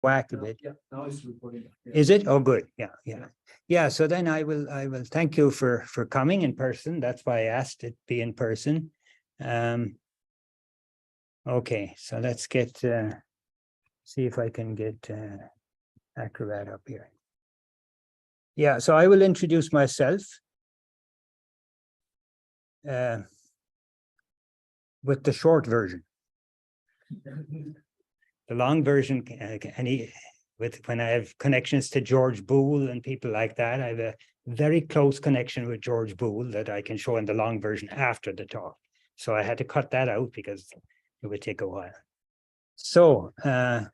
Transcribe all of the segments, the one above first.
whack a bit. Yeah, now it's recording. Yeah. Is it? Oh, good. Yeah. So then I will thank you for coming in person. That's why I asked it be in person. Okay, so let's get see if I can get Acrobat up here. Yeah, so I will introduce myself with the short version. The long version, when I have connections to George Boole and people like that, I have a very close connection with George Boole that I can show in the long version after the talk. So I had to cut that out because it would take a while. So, and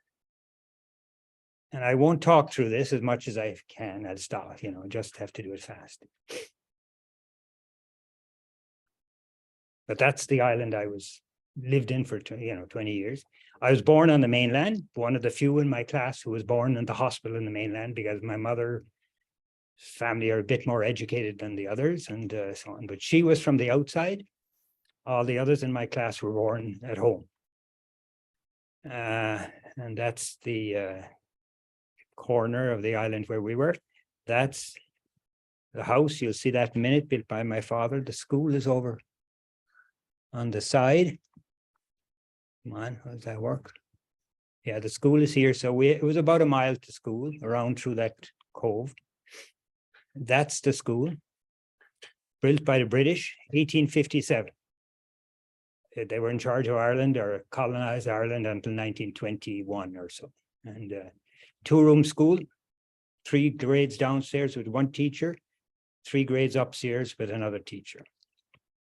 I won't talk through this as much as I can. I'll stop, just have to do it fast. But that's the island I lived in for 20 years. I was born on the mainland, one of the few in my class who was born in the hospital in the mainland because my mother's family are a bit more educated than the others and so on. But she was from the outside. All the others in my class were born at home. And that's the corner of the island where we were. That's the house. You'll see that in a minute, built by my father. The school is over on the side. Come on, how does that work? Yeah, the school is here. So it was about a mile to school, around through that cove. That's the school, built by the British, 1857. They were in charge of Ireland or colonized Ireland until 1921 or so. And two-room school, 3 grades downstairs with 1 teacher, 3 grades upstairs with another teacher.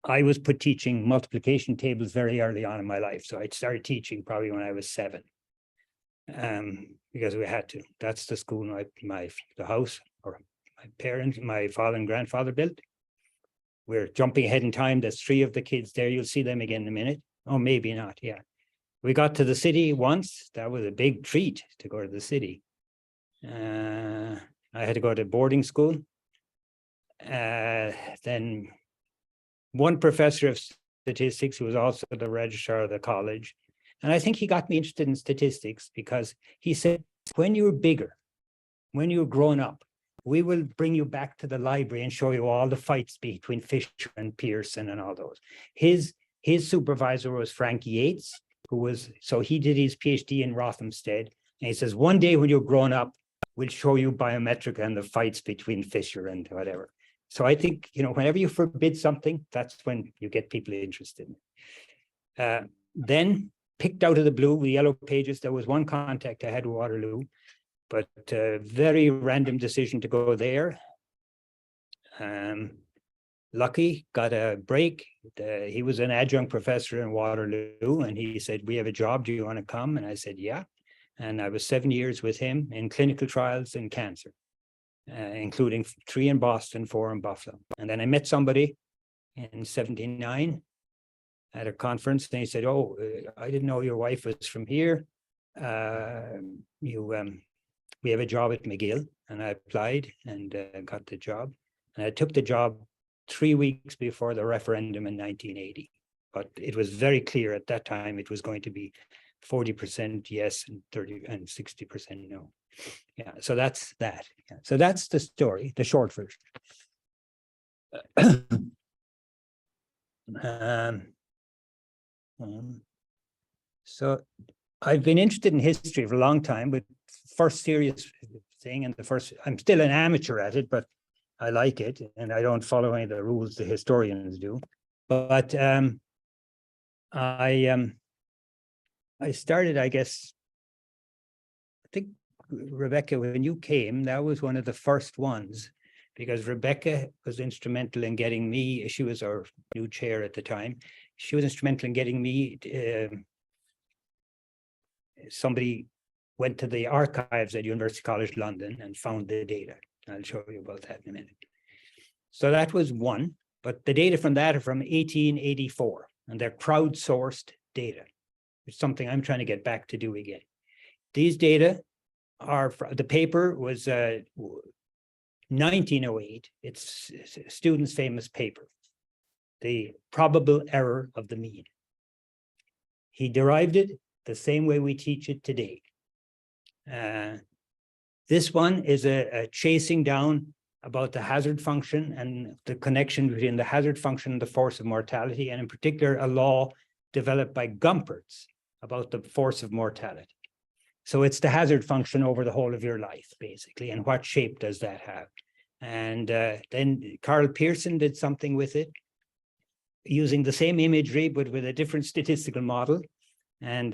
I was teaching multiplication tables very early on in my life. So I started teaching probably when I was 7. Because we had to. That's the school the house or my father and grandfather built. We're jumping ahead in time. There's 3 of the kids there. You'll see them again in a minute. Oh, maybe not. Yeah. We got to the city once. That was a big treat to go to the city. I had to go to boarding school. Then one professor of statistics who was also the registrar of the college. And I think he got me interested in statistics because he said, when you're bigger, when you're grown up, we will bring you back to the library and show you all the fights between Fisher and Pearson and all those. His supervisor was Frank Yates, so he did his PhD in Rothamsted. And he says, one day when you're grown up, we'll show you biometric and the fights between Fisher and whatever. So I think, whenever you forbid something, that's when you get people interested. Then picked out of the blue, the yellow pages, there was one contact I had with Waterloo, but very random decision to go there. Lucky, got a break. He was an adjunct professor in Waterloo, and he said, we have a job, do you want to come? And I said, yeah. And I was 7 years with him in clinical trials in cancer, including 3 in Boston, 4 in Buffalo. And then I met somebody in 79 at a conference, and he said, oh, I didn't know your wife was from here. We have a job at McGill. And I applied and got the job. And I took the job 3 weeks before the referendum in 1980. But it was very clear at that time it was going to be 40% yes and 60% no. Yeah, so that's that. Yeah. So that's the story, the short version. So I've been interested in history for a long time, but first serious thing and I'm still an amateur at it, but I like it and I don't follow any of the rules the historians do. But I started, I guess, I think, Rebecca, when you came, that was one of the first ones, because Rebecca was instrumental in getting me, she was our new chair at the time, she was instrumental in getting me, somebody went to the archives at University College London and found the data. I'll show you about that in a minute. So that was one, but the data from that are from 1884, and they're crowdsourced data. It's something I'm trying to get back to do again. These data are, the paper was 1908. It's a student's famous paper, The Probable Error of the Mean. He derived it the same way we teach it today. This one is a chasing down about the hazard function and the connection between the hazard function and the force of mortality, and in particular, a law developed by Gumpertz about the force of mortality. So it's the hazard function over the whole of your life, basically, and what shape does that have? And then Carl Pearson did something with it, using the same imagery, but with a different statistical model, and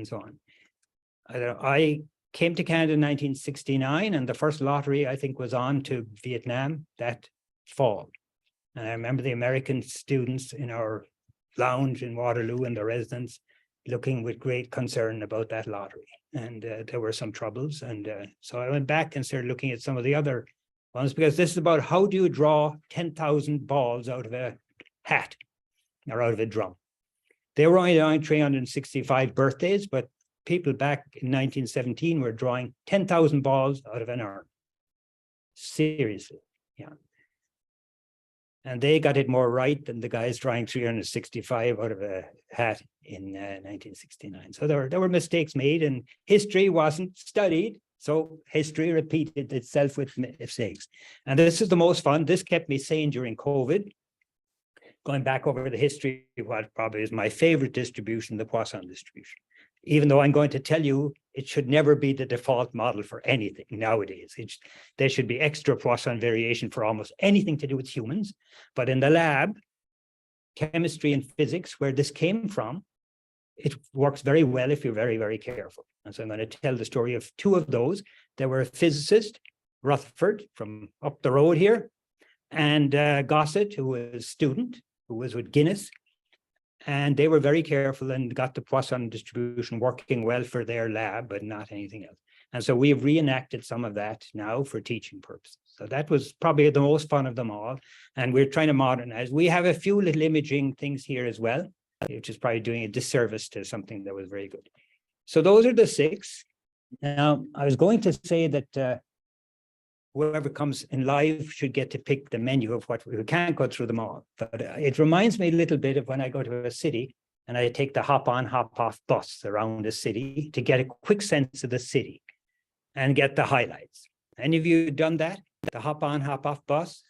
so on. I came to Canada in 1969, and the first lottery, I think, was on to Vietnam that fall. And I remember the American students in our lounge in Waterloo and the residents looking with great concern about that lottery. And there were some troubles. And so I went back and started looking at some of the other ones, because this is about how do you draw 10,000 balls out of a hat or out of a drum. They were only doing 365 birthdays, but people back in 1917 were drawing 10,000 balls out of an urn. Seriously, yeah. And they got it more right than the guys drawing 365 out of a hat in 1969. So there were mistakes made, and history wasn't studied. So history repeated itself with mistakes. And this is the most fun. This kept me sane during COVID. Going back over the history of what probably is my favorite distribution, the Poisson distribution. Even though I'm going to tell you it should never be the default model for anything nowadays. There should be extra Poisson variation for almost anything to do with humans. But in the lab, chemistry and physics, where this came from, it works very well if you're very, very careful. And so I'm going to tell the story of two of those. There were a physicist, Rutherford, from up the road here, and Gossett, who was a student, who was with Guinness. And they were very careful and got the Poisson distribution working well for their lab, but not anything else. And so we've reenacted some of that now for teaching purposes. So that was probably the most fun of them all. And we're trying to modernize. We have a few little imaging things here as well, which is probably doing a disservice to something that was very good. So those are the 6. Now, I was going to say that whoever comes in live should get to pick the menu of what we can't go through them all. But it reminds me a little bit of when I go to a city and I take the hop on, hop off bus around a city to get a quick sense of the city and get the highlights. Any of you done that? The hop on, hop off bus?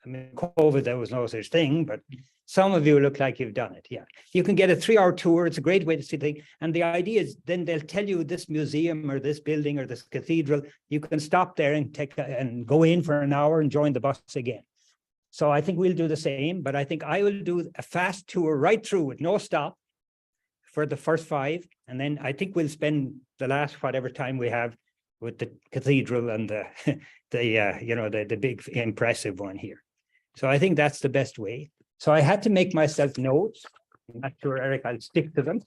I mean, COVID, there was no such thing, but some of you look like you've done it. Yeah, you can get a 3-hour tour. It's a great way to see things. And the idea is then they'll tell you this museum or this building or this cathedral. You can stop there and go in for an hour and join the bus again. So I think we'll do the same, but I think I will do a fast tour right through with no stop for the first 5. And then I think we'll spend the last whatever time we have with the cathedral and the big impressive one here. So I think that's the best way. So I had to make myself notes. I'm not sure, Eric, I'll stick to them.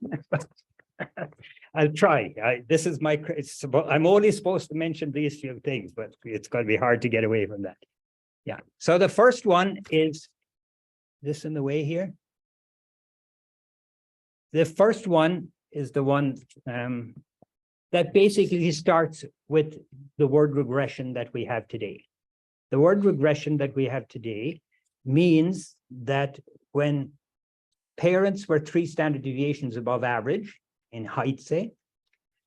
I'll try. This is I'm only supposed to mention these few things, but it's going to be hard to get away from that. Yeah. So the first one is this in the way here. The first one is the one that basically starts with the word regression that we have today. The word regression that we have today means that when parents were 3 standard deviations above average in height, say,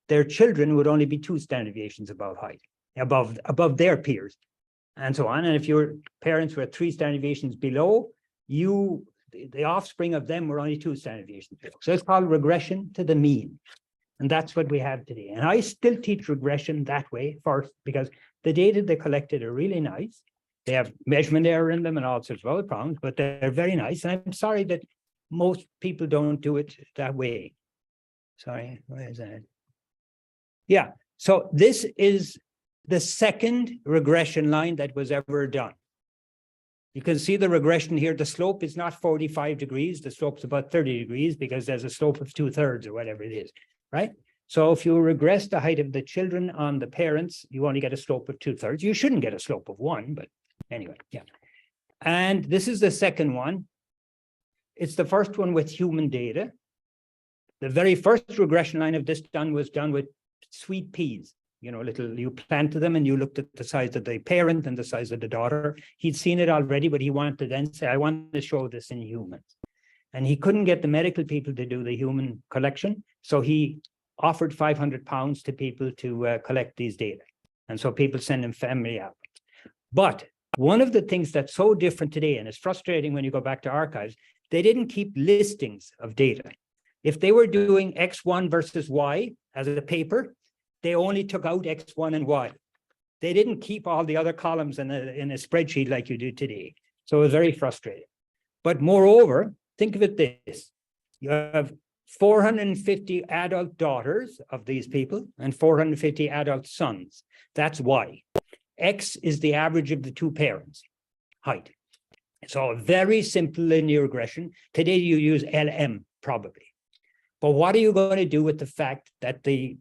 their children would only be 2 standard deviations above height, above their peers, and so on. And if your parents were 3 standard deviations below, the offspring of them were only 2 standard deviations below. So it's called regression to the mean. And that's what we have today. And I still teach regression that way first, because the data they collected are really nice. They have measurement error in them and all sorts of other problems, but they're very nice. And I'm sorry that most people don't do it that way. Sorry, where is that? Yeah, so this is the second regression line that was ever done. You can see the regression here. The slope is not 45 degrees. The slope's about 30 degrees because there's a slope of 2/3 or whatever it is, right? So if you regress the height of the children on the parents, you only get a slope of 2/3. You shouldn't get a slope of 1, but anyway, yeah. And this is the second one. It's the first one with human data. The very first regression line of this was done with sweet peas. You planted them and you looked at the size of the parent and the size of the daughter. He'd seen it already, but he wanted to then say, I want to show this in humans. And he couldn't get the medical people to do the human collection. So he offered £500 to people to collect these data. And so people send them family albums. But one of the things that's so different today, and it's frustrating when you go back to archives, they didn't keep listings of data. If they were doing X1 versus Y as a paper, they only took out X1 and Y. They didn't keep all the other columns in a spreadsheet like you do today. So it was very frustrating. But moreover, think of it this. You have 450 adult daughters of these people and 450 adult sons. That's Y. X is the average of the two parents' height. So a very simple linear regression. Today you use LM probably. But what are you going to do with the fact that the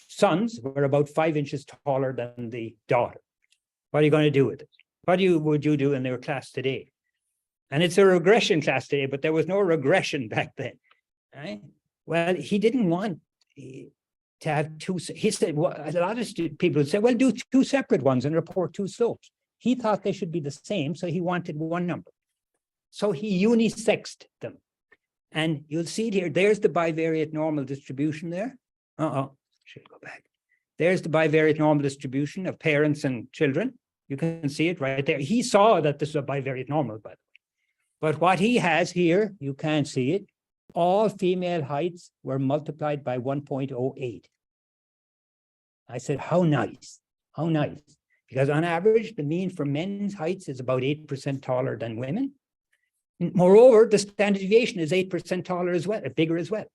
sons were about 5 inches taller than the daughter? What are you going to do with it? What would you do in their class today? And it's a regression class today, but there was no regression back then. Right? Well, he didn't want to have two. He said, well, a lot of people would say, well, do two separate ones and report two slopes. He thought they should be the same, so he wanted one number. So he unisexed them. And you'll see it here. There's the bivariate normal distribution there. Should go back. There's the bivariate normal distribution of parents and children. You can see it right there. He saw that this is a bivariate normal, by the way. But what he has here, you can't see it. All female heights were multiplied by 1.08. I said, how nice, how nice. Because on average, the mean for men's heights is about 8% taller than women. Moreover, the standard deviation is 8% taller as well, bigger as well.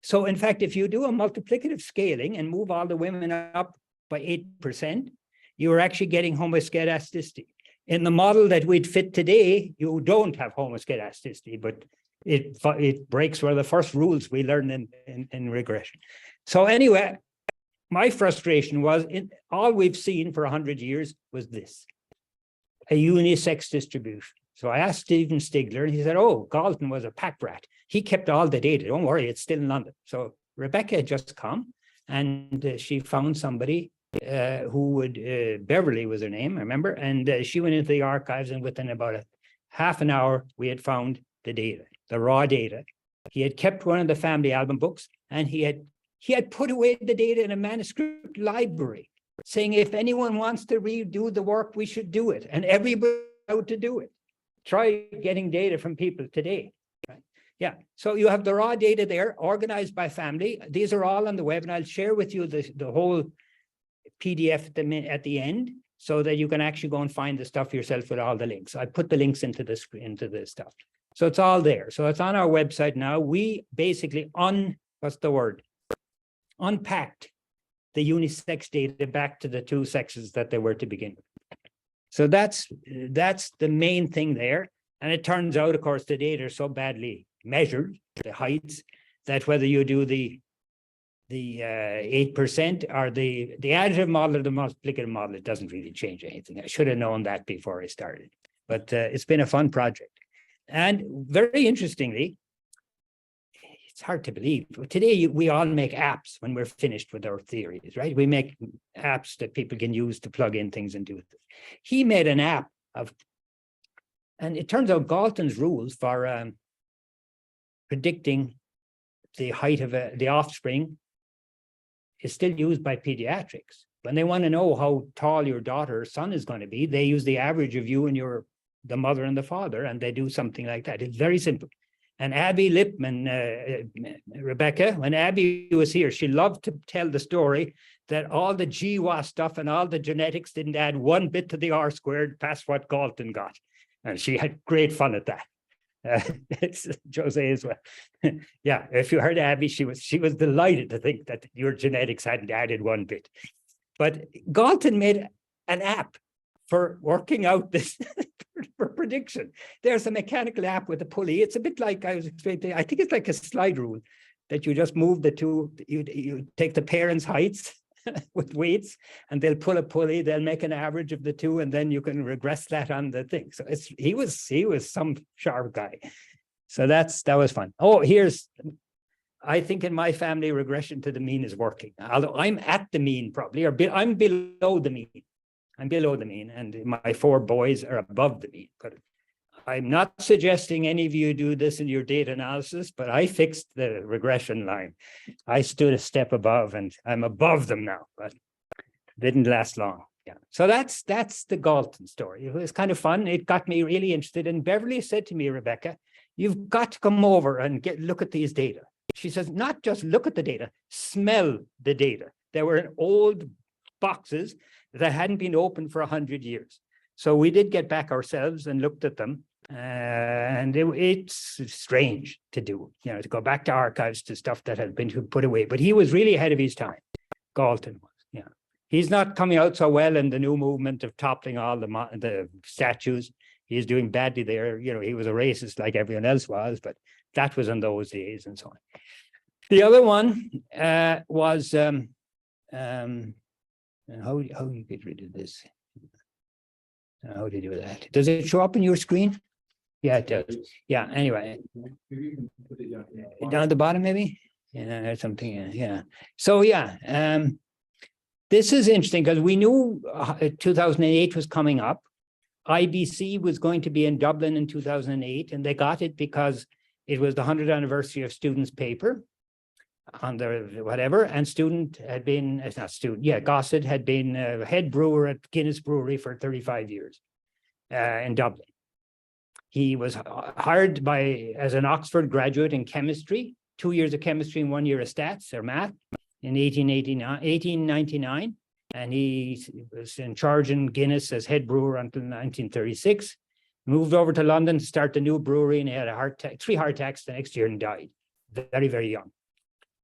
So in fact, if you do a multiplicative scaling and move all the women up by 8%, you are actually getting homoscedasticity. In the model that we'd fit today, you don't have homoscedasticity, but it breaks one of the first rules we learned in regression. So anyway, my frustration was all we've seen for 100 years was this, a unisex distribution. So I asked Stephen Stigler, and he said, oh, Galton was a pack rat. He kept all the data. Don't worry, it's still in London. So Rebecca had just come, and she found somebody who would, Beverly was her name, I remember, and she went into the archives, and within about a half an hour, we had found the data, the raw data. He had kept one of the family album books, and he had put away the data in a manuscript library, saying if anyone wants to redo the work, we should do it, and everybody out to do it. Try getting data from people today. Right? Yeah, so you have the raw data there, organized by family. These are all on the web, and I'll share with you the whole PDF at the end, so that you can actually go and find the stuff yourself with all the links. I put the links into the stuff. So it's all there. So it's on our website now. We basically unpacked the unisex data back to the two sexes that they were to begin with. So that's the main thing there. And it turns out, of course, the data are so badly measured, the heights, that whether you do the 8% or the additive model or the multiplicative model, it doesn't really change anything. I should have known that before I started. But it's been a fun project. And very interestingly, it's hard to believe. Today, we all make apps when we're finished with our theories, right? We make apps that people can use to plug in things and do it. He made an app and it turns out Galton's rules for predicting the height of the offspring is still used by pediatrics. When they want to know how tall your daughter or son is going to be, they use the average of you and the mother and the father, and they do something like that. It's very simple. And Abby Lipman, Rebecca, when Abby was here, she loved to tell the story that all the GWAS stuff and all the genetics didn't add one bit to the R squared past what Galton got. And she had great fun at that. It's Jose as well. Yeah, if you heard Abby, she was delighted to think that your genetics hadn't added one bit. But Galton made an app for working out this for prediction. There's a mechanical app with a pulley. It's a bit like I was explaining. I think it's like a slide rule that you just move the two. You take the parents' heights with weights, and they'll pull a pulley. They'll make an average of the two, and then you can regress that on the thing. So he was some sharp guy. So that was fun. Oh, I think in my family, regression to the mean is working. Although I'm at the mean probably, or I'm below the mean. I'm below the mean, and my 4 boys are above the mean. But I'm not suggesting any of you do this in your data analysis, but I fixed the regression line. I stood a step above, and I'm above them now, but it didn't last long. Yeah. So that's the Galton story. It was kind of fun. It got me really interested. And Beverly said to me, Rebecca, you've got to come over and look at these data. She says, not just look at the data, smell the data. They were in old boxes that hadn't been opened for 100 years. So we did get back ourselves and looked at them. And it's strange to do, to go back to archives to stuff that had been put away. But he was really ahead of his time. Galton was, yeah. He's not coming out so well in the new movement of toppling all the statues. He's doing badly there. He was a racist like everyone else was, but that was in those days and so on. The other one was how do you get rid of this? How do you do that? Does it show up on your screen? Yeah, it does. Yeah, anyway. Down at the bottom, maybe? Yeah, or something. Yeah. So, yeah, this is interesting because we knew 2008 was coming up. IBC was going to be in Dublin in 2008, and they got it because it was the 100th anniversary of Student's paper on the whatever, and Student had been, it's not Student, yeah, Gossett had been head brewer at Guinness Brewery for 35 years in Dublin. He was hired as an Oxford graduate in chemistry, 2 years of chemistry and 1 year of stats or math in 1899. And he was in charge in Guinness as head brewer until 1936. Moved over to London to start the new brewery, and he had three heart attacks the next year and died. Very, very young.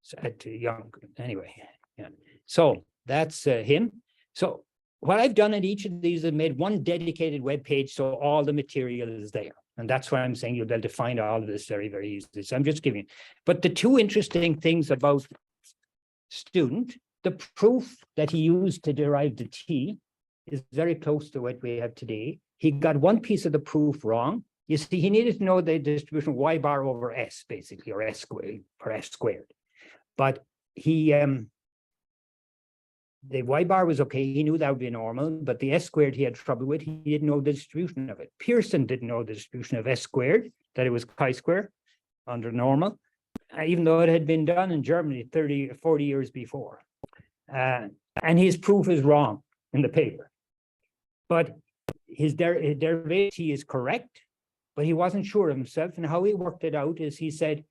So young, anyway. Yeah. So that's him. So what I've done at each of these is made one dedicated web page, so all the material is there. And that's why I'm saying you'll be able to find all of this very, very easily. So I'm just giving you. But the two interesting things about Student, the proof that he used to derive the T is very close to what we have today. He got one piece of the proof wrong. You see, he needed to know the distribution of y bar over s, basically, or s squared, or s squared. But he, the y bar was okay. He knew that would be normal, but the s squared he had trouble with. He didn't know the distribution of it. Pearson didn't know the distribution of s squared, that it was chi-square under normal, even though it had been done in Germany 30 or 40 years before. And his proof is wrong in the paper. But his derivative is correct, but he wasn't sure of himself. And how he worked it out is he said,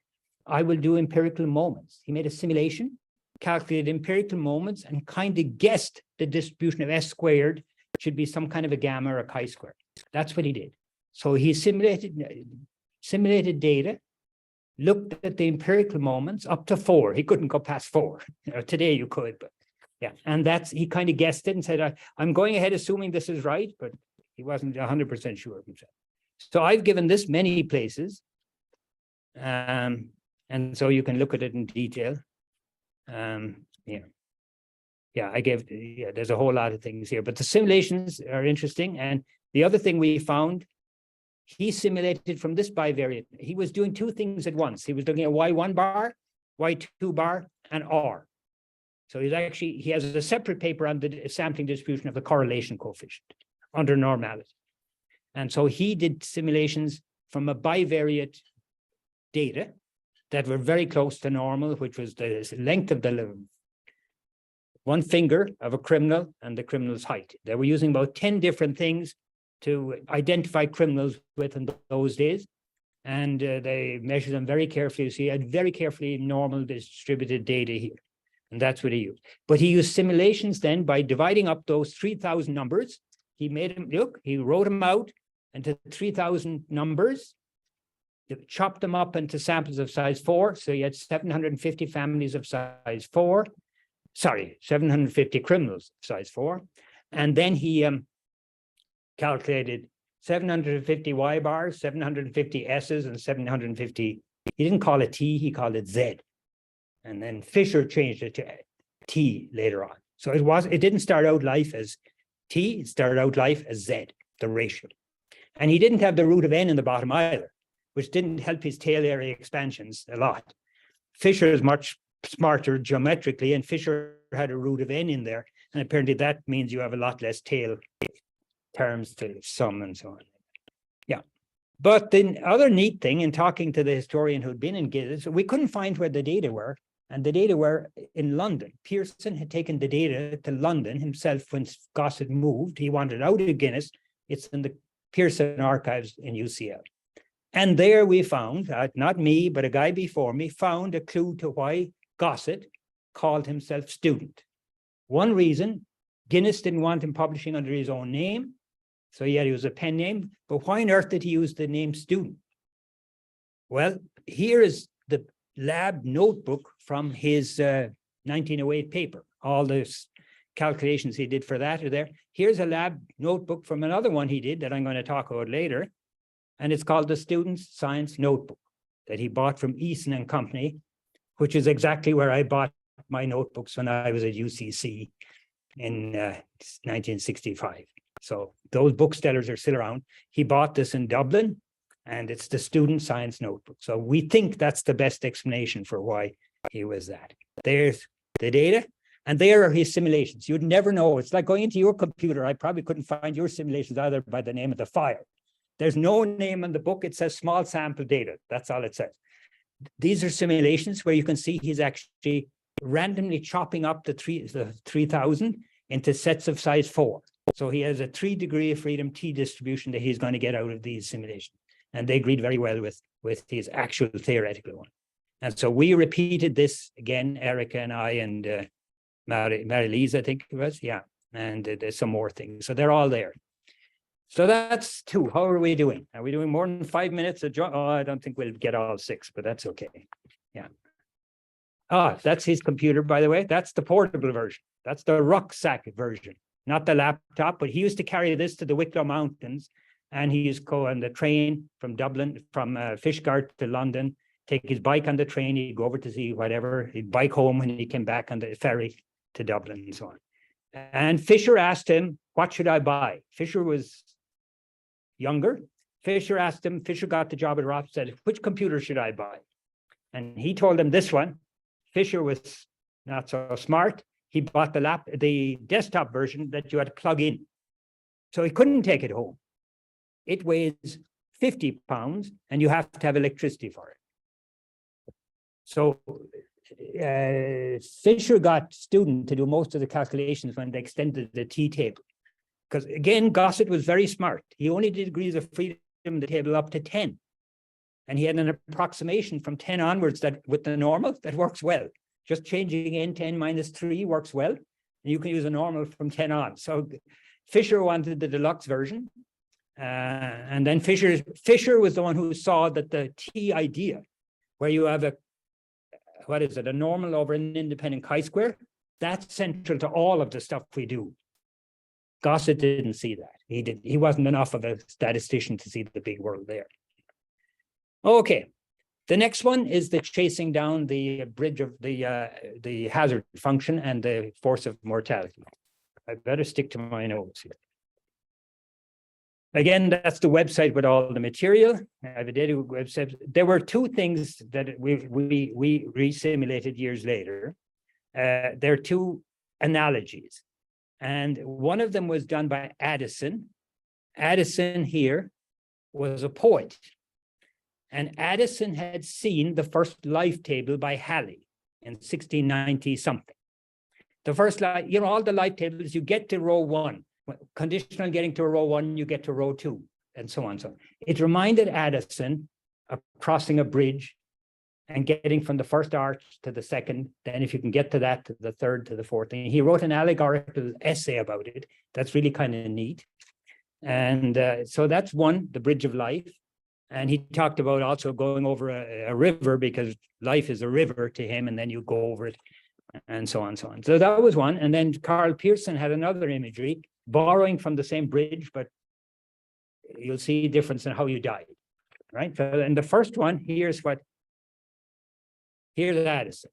I will do empirical moments. He made a simulation, calculated empirical moments, and kind of guessed the distribution of s squared should be some kind of a gamma or a chi-square. That's what he did. So he simulated data, looked at the empirical moments up to 4. He couldn't go past 4. Today you could, but yeah. And he kind of guessed it and said, I'm going ahead assuming this is right, but he wasn't 100% sure of himself. So I've given this many places. And so you can look at it in detail. There's a whole lot of things here, but the simulations are interesting. And the other thing we found, he simulated from this bivariate. He was doing two things at once. He was looking at y1 bar, y2 bar, and r. So he has a separate paper on the sampling distribution of the correlation coefficient under normality. And so he did simulations from a bivariate data that were very close to normal, which was the length of the one finger of a criminal and the criminal's height. They were using about 10 different things to identify criminals with in those days. And they measured them very carefully. So he had very carefully normal distributed data here. And that's what he used. But he used simulations then by dividing up those 3,000 numbers. He made them, he wrote them out into 3,000 numbers, chopped them up into samples of size 4. So he had 750 families of size 4. 750 criminals of size 4. And then he calculated 750 Y bars, 750 S's, and 750, he didn't call it T, he called it Z. And then Fisher changed it to T later on. So it didn't start out life as T, it started out life as Z, the ratio. And he didn't have the root of N in the bottom either, which didn't help his tail area expansions a lot. Fisher is much smarter geometrically, and Fisher had a root of N in there. And apparently that means you have a lot less tail terms to sum and so on. Yeah. But the other neat thing in talking to the historian who'd been in Guinness, we couldn't find where the data were. And the data were in London. Pearson had taken the data to London himself when Gossett moved. He wanted out of Guinness. It's in the Pearson archives in UCL. And there we found, not me, but a guy before me, found a clue to why Gossett called himself student. One reason, Guinness didn't want him publishing under his own name. So he had to use a pen name, but why on earth did he use the name student? Well, here is the lab notebook from his 1908 paper. All the calculations he did for that are there. Here's a lab notebook from another one he did that I'm going to talk about later. And it's called the Student's Science Notebook that he bought from Eason and Company, which is exactly where I bought my notebooks when I was at UCC in 1965. So those booksellers are still around. He bought this in Dublin, and it's the Student Science Notebook. So we think that's the best explanation for why he was that. There's the data, and there are his simulations. You'd never know. It's like going into your computer. I probably couldn't find your simulations either by the name of the file. There's no name in the book. It says small sample data. That's all it says. These are simulations where you can see he's actually randomly chopping up the 3,000 into sets of size 4. So he has a 3-degree of freedom T distribution that he's going to get out of these simulations. And they agreed very well with his actual theoretical one. And so we repeated this again, Erica and I and Mary-Lise, I think it was, yeah. And there's some more things. So they're all there. So that's 2. How are we doing? Are we doing more than 5 minutes? Oh, I don't think we'll get all 6, but that's okay. Yeah. That's his computer, by the way. That's the portable version. That's the rucksack version, not the laptop. But he used to carry this to the Wicklow Mountains, and he used to go on the train from Dublin, from Fishguard to London, take his bike on the train. He'd go over to see whatever. He'd bike home, and he came back on the ferry to Dublin and so on. And Fisher asked him, what should I buy? Fisher was younger. Fisher asked him, Fisher got the job at Roth, said, which computer should I buy? And he told him this one. Fisher was not so smart. He bought the desktop version that you had to plug in. So he couldn't take it home. It weighs 50 pounds and you have to have electricity for it. So Fisher got student to do most of the calculations when they extended the T table. Because again, Gossett was very smart. He only did degrees of freedom in the table up to 10. And he had an approximation from 10 onwards that with the normal that works well. Just changing in 10 minus 3 works well. And you can use a normal from 10 on. So Fisher wanted the deluxe version. And then Fisher was the one who saw that the T idea, where you have a normal over an independent chi-square, that's central to all of the stuff we do. Gossett didn't see that. He wasn't enough of a statistician to see the big world there. Okay, the next one is the chasing down the bridge of the hazard function and the force of mortality. I better stick to my notes here. Again, that's the website with all the material. I have a data website. There were 2 things that we re-simulated years later. There are 2 analogies. And one of them was done by Addison. Addison here was a poet. And Addison had seen the first life table by Halley in 1690 something. The first life, all the life tables, you get to row 1. Conditional getting to row 1, you get to row 2, and so on. So it reminded Addison of crossing a bridge and getting from the first arch to the second. Then if you can get to that, to the third, to the fourth. And he wrote an allegorical essay about it. That's really kind of neat. And so that's one, the bridge of life. And he talked about also going over a river because life is a river to him, and then you go over it, and so on and so on. So that was one. And then Carl Pearson had another imagery, borrowing from the same bridge, but you'll see difference in how you die, right? So in the first one, here's Addison.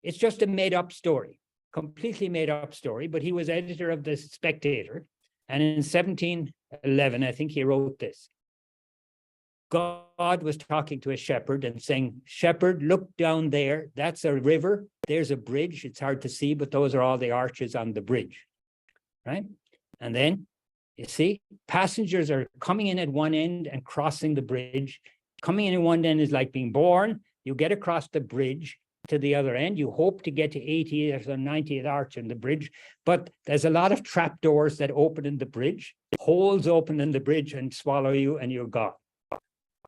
It's just a made-up story, completely made-up story, but he was editor of the Spectator. And in 1711, I think he wrote this. God was talking to a shepherd and saying, shepherd, look down there. That's a river. There's a bridge. It's hard to see, but those are all the arches on the bridge, right? And then You see, passengers are coming in at one end and crossing the bridge. Coming in at one end is like being born. You get across the bridge to the other end. You hope to get to 80th or 90th arch in the bridge, but there's a lot of trapdoors that open in the bridge, holes open in the bridge and swallow you and you're gone.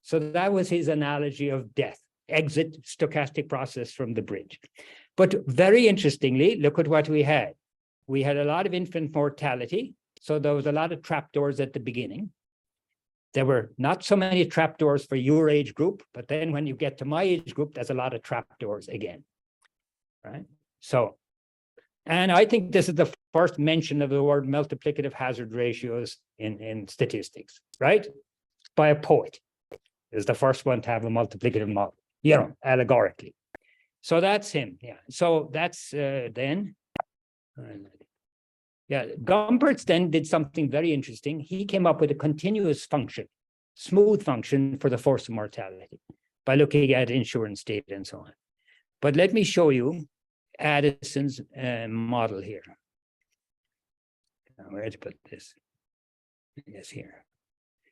So that was his analogy of death, exit stochastic process from the bridge. But very interestingly, look at what we had. We had a lot of infant mortality. So there was a lot of trapdoors at the beginning. There were not so many trapdoors for your age group, but then when you get to my age group, there's a lot of trapdoors again, right? So, and I think this is the first mention of the word multiplicative hazard ratios in statistics, right? By a poet. Is the first one to have a multiplicative model, you know, allegorically. So that's him, yeah. So that's then. Yeah, Gompertz then did something very interesting. He came up with a continuous function, smooth function for the force of mortality by looking at insurance data and so on. But let me show you Addison's model here. Where to put this? Yes, here.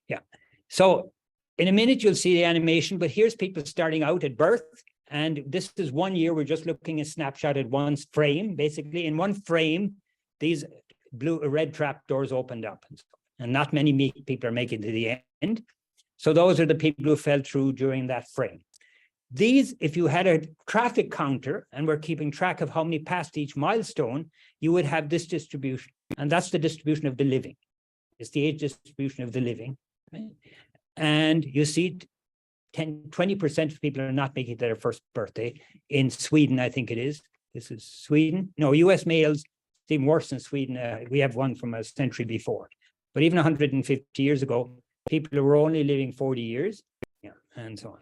Yeah. So in a minute, you'll see the animation, but here's people starting out at birth. And this is 1 year. We're just looking at a snapshot at one frame. Basically, in one frame, these red trapdoors opened up. And not many people are making it to the end. So those are the people who fell through during that frame. These, if you had a traffic counter and we're keeping track of how many passed each milestone, you would have this distribution. And that's the distribution of the living. It's the age distribution of the living. Right? And you see 20% of people are not making their first birthday. In Sweden, I think it is. This is Sweden. No, US males seem worse than Sweden. We have one from a century before. But even 150 years ago, people who were only living 40 years, yeah, and so on.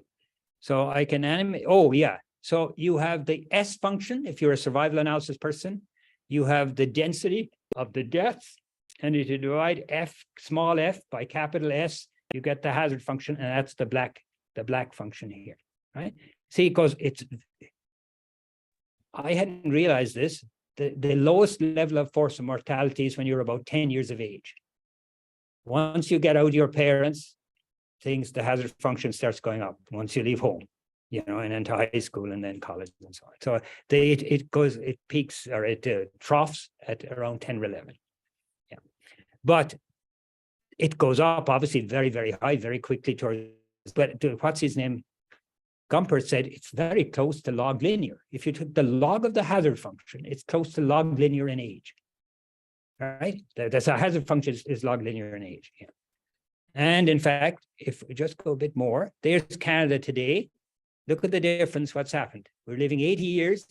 So I can animate, oh yeah. So you have the S function, if you're a survival analysis person, you have the density of the deaths, and if you divide F, small f by capital S, you get the hazard function, and that's the black function here, right? See, because I hadn't realized this, the lowest level of force of mortality is when you're about 10 years of age. Once you get out of your parents, the hazard function starts going up once you leave home, you know, and into high school and then college and so on. So it peaks or it troughs at around 10 or 11. Yeah. But it goes up obviously very, very high, very quickly towards, but what's his name? Gompertz said it's very close to log linear. If you took the log of the hazard function, it's close to log linear in age. Right? That's a hazard function is log linear in age. Yeah. And in fact, if we just go a bit more, there's Canada today. Look at the difference, what's happened. We're living 80 years,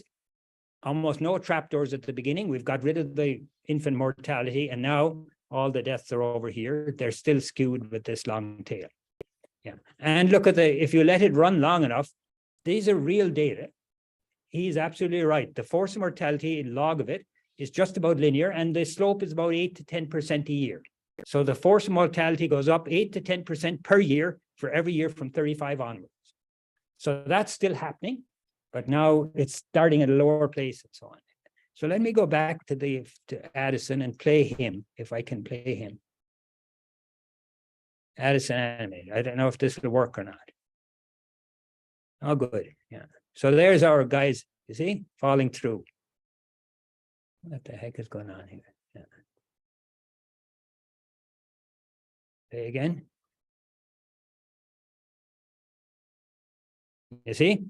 almost no trapdoors at the beginning. We've got rid of the infant mortality, and now all the deaths are over here. They're still skewed with this long tail. Yeah. And look at if you let it run long enough, these are real data. He's absolutely right. The force of mortality, log of it, is just about linear, and the slope is about 8 to 10% a year. So the force of mortality goes up 8 to 10% per year for every year from 35 onwards. So that's still happening, but now it's starting at a lower place and so on. So let me go back to Addison and play him, if I can play him. Addison animated. I don't know if this will work or not. Oh, good. Yeah. So there's our guys, you see, falling through. What the heck is going on here? Yeah. Play again. You see?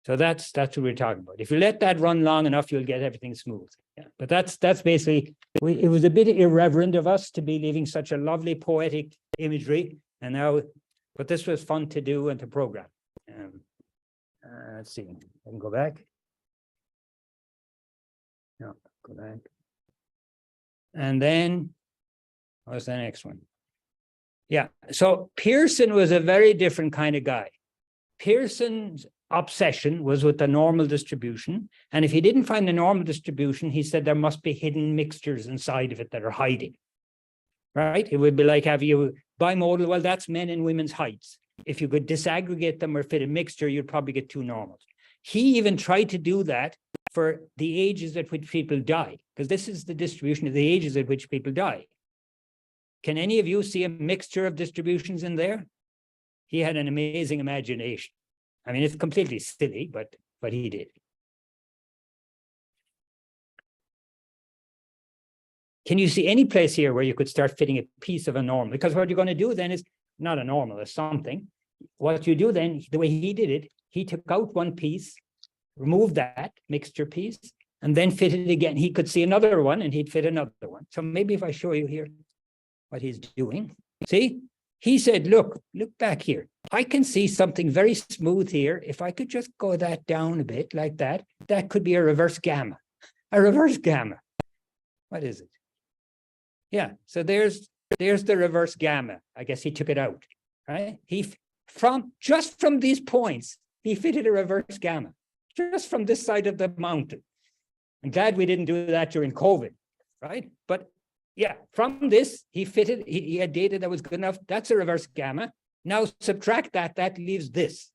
So that's what we're talking about. If you let that run long enough, you'll get everything smooth. Yeah. But that's basically, it was a bit irreverent of us to be leaving such a lovely poetic imagery, and now, but this was fun to do and to program. Let's see, I can go back. No, go back. And then, what's the next one? Yeah, so Pearson was a very different kind of guy. Pearson's obsession was with the normal distribution. And if he didn't find the normal distribution, he said there must be hidden mixtures inside of it that are hiding. Right? It would be like, have you bimodal? Well, that's men and women's heights. If you could disaggregate them or fit a mixture, you'd probably get two normals. He even tried to do that for the ages at which people die, because this is the distribution of the ages at which people die. Can any of you see a mixture of distributions in there? He had an amazing imagination. I mean, it's completely silly, but he did. Can you see any place here where you could start fitting a piece of a normal? Because what you're going to do then is not a normal, it's something. What you do then, the way he did it, he took out one piece, removed that mixture piece, and then fit it again. He could see another one and he'd fit another one. So maybe if I show you here what he's doing, see, he said, look back here. I can see something very smooth here. If I could just go that down a bit like that, that could be a reverse gamma. A reverse gamma. What is it? Yeah, so there's the reverse gamma. I guess he took it out, right? Just from these points, he fitted a reverse gamma, just from this side of the mountain. I'm glad we didn't do that during COVID, right? But yeah, from this, he fitted, he had data that was good enough. That's a reverse gamma. Now subtract that, that leaves this.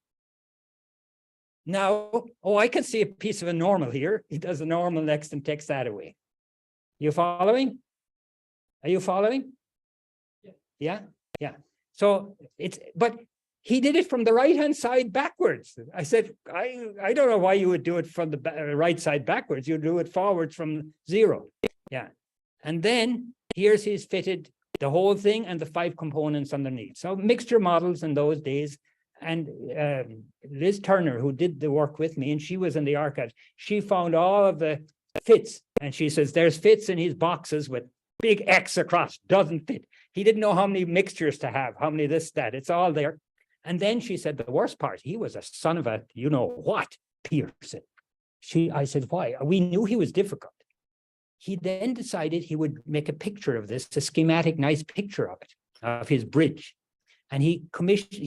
Now, I can see a piece of a normal here. He does a normal next and takes that away. You following? Are you following? Yeah. So but he did it from the right-hand side backwards. I said, I don't know why you would do it from the right side backwards. You do it forwards from 0. Yeah. And then here's he's fitted the whole thing and the 5 components underneath. So mixture models in those days. And Liz Turner, who did the work with me, and she was in the archives, she found all of the fits. And she says, there's fits in his boxes with big X across, doesn't fit. He didn't know how many mixtures to have, how many this, that, it's all there. And then she said, the worst part, he was a son of a, you know what, Pearson. I said, why? We knew he was difficult. He then decided he would make a picture of this, a schematic, nice picture of it, of his bridge. And he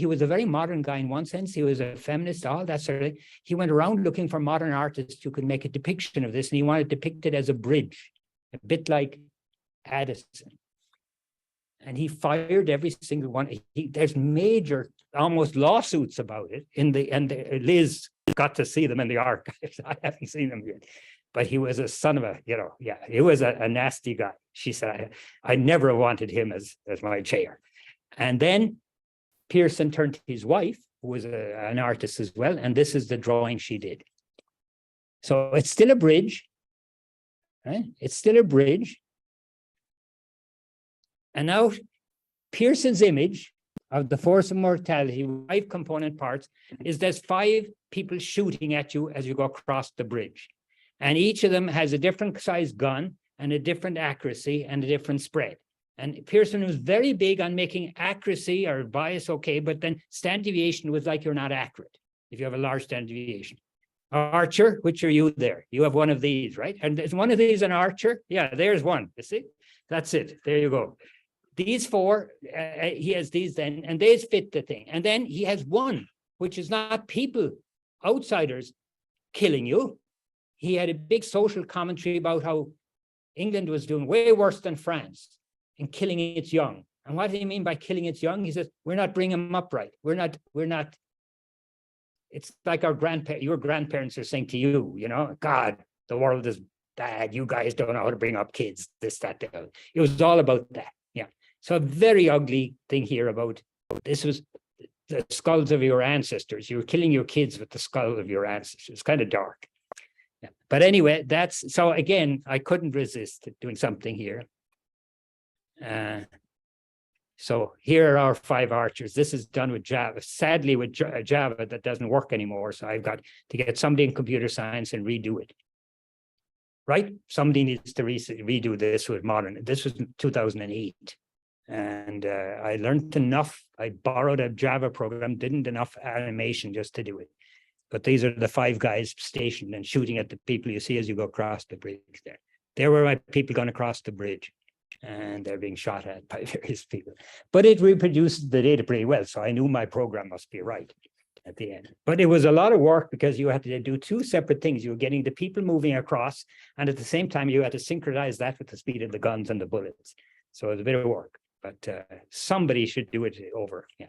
was a very modern guy in one sense. He was a feminist, all that sort of thing. He went around looking for modern artists who could make a depiction of this. And he wanted depicted as a bridge, a bit like Addison. And he fired every single one. There's major, almost lawsuits about it. Liz got to see them in the archives. I haven't seen them yet. But he was a son of a, he was a nasty guy. She said, I never wanted him as my chair. And then Pearson turned to his wife, who was an artist as well. And this is the drawing she did. So it's still a bridge, right? It's still a bridge. And now Pearson's image of the force of mortality, 5 component parts, is there's 5 people shooting at you as you go across the bridge. And each of them has a different size gun and a different accuracy and a different spread. And Pearson was very big on making accuracy or bias okay, but then standard deviation was like you're not accurate if you have a large standard deviation. Archer, which are you there? You have one of these, right? And is one of these an Archer? Yeah, there's one. You see? That's it. There you go. These 4, he has these then, and they fit the thing. And then he has one, which is not people, outsiders, killing you. He had a big social commentary about how England was doing way worse than France in killing its young. And what did he mean by killing its young? He says, we're not bringing them up right. We're not. It's like your grandparents are saying to you, God, the world is bad. You guys don't know how to bring up kids, this, that, that. It was all about that. Yeah. So a very ugly thing here about this was the skulls of your ancestors. You were killing your kids with the skull of your ancestors. It's kind of dark. Yeah. But anyway, so again, I couldn't resist doing something here. So here are our 5 archers. This is done with Java. Sadly, with Java, that doesn't work anymore. So I've got to get somebody in computer science and redo it. Right? Somebody needs to redo this with modern. This was 2008. And I learned enough. I borrowed a Java program, didn't enough animation just to do it. But these are the 5 guys stationed and shooting at the people you see as you go across the bridge there. There were my people going across the bridge. And they're being shot at by various people. But it reproduces the data pretty well. So I knew my program must be right at the end. But it was a lot of work because you had to do 2 separate things. You were getting the people moving across. And at the same time, you had to synchronize that with the speed of the guns and the bullets. So it was a bit of work. But somebody should do it over. Yeah.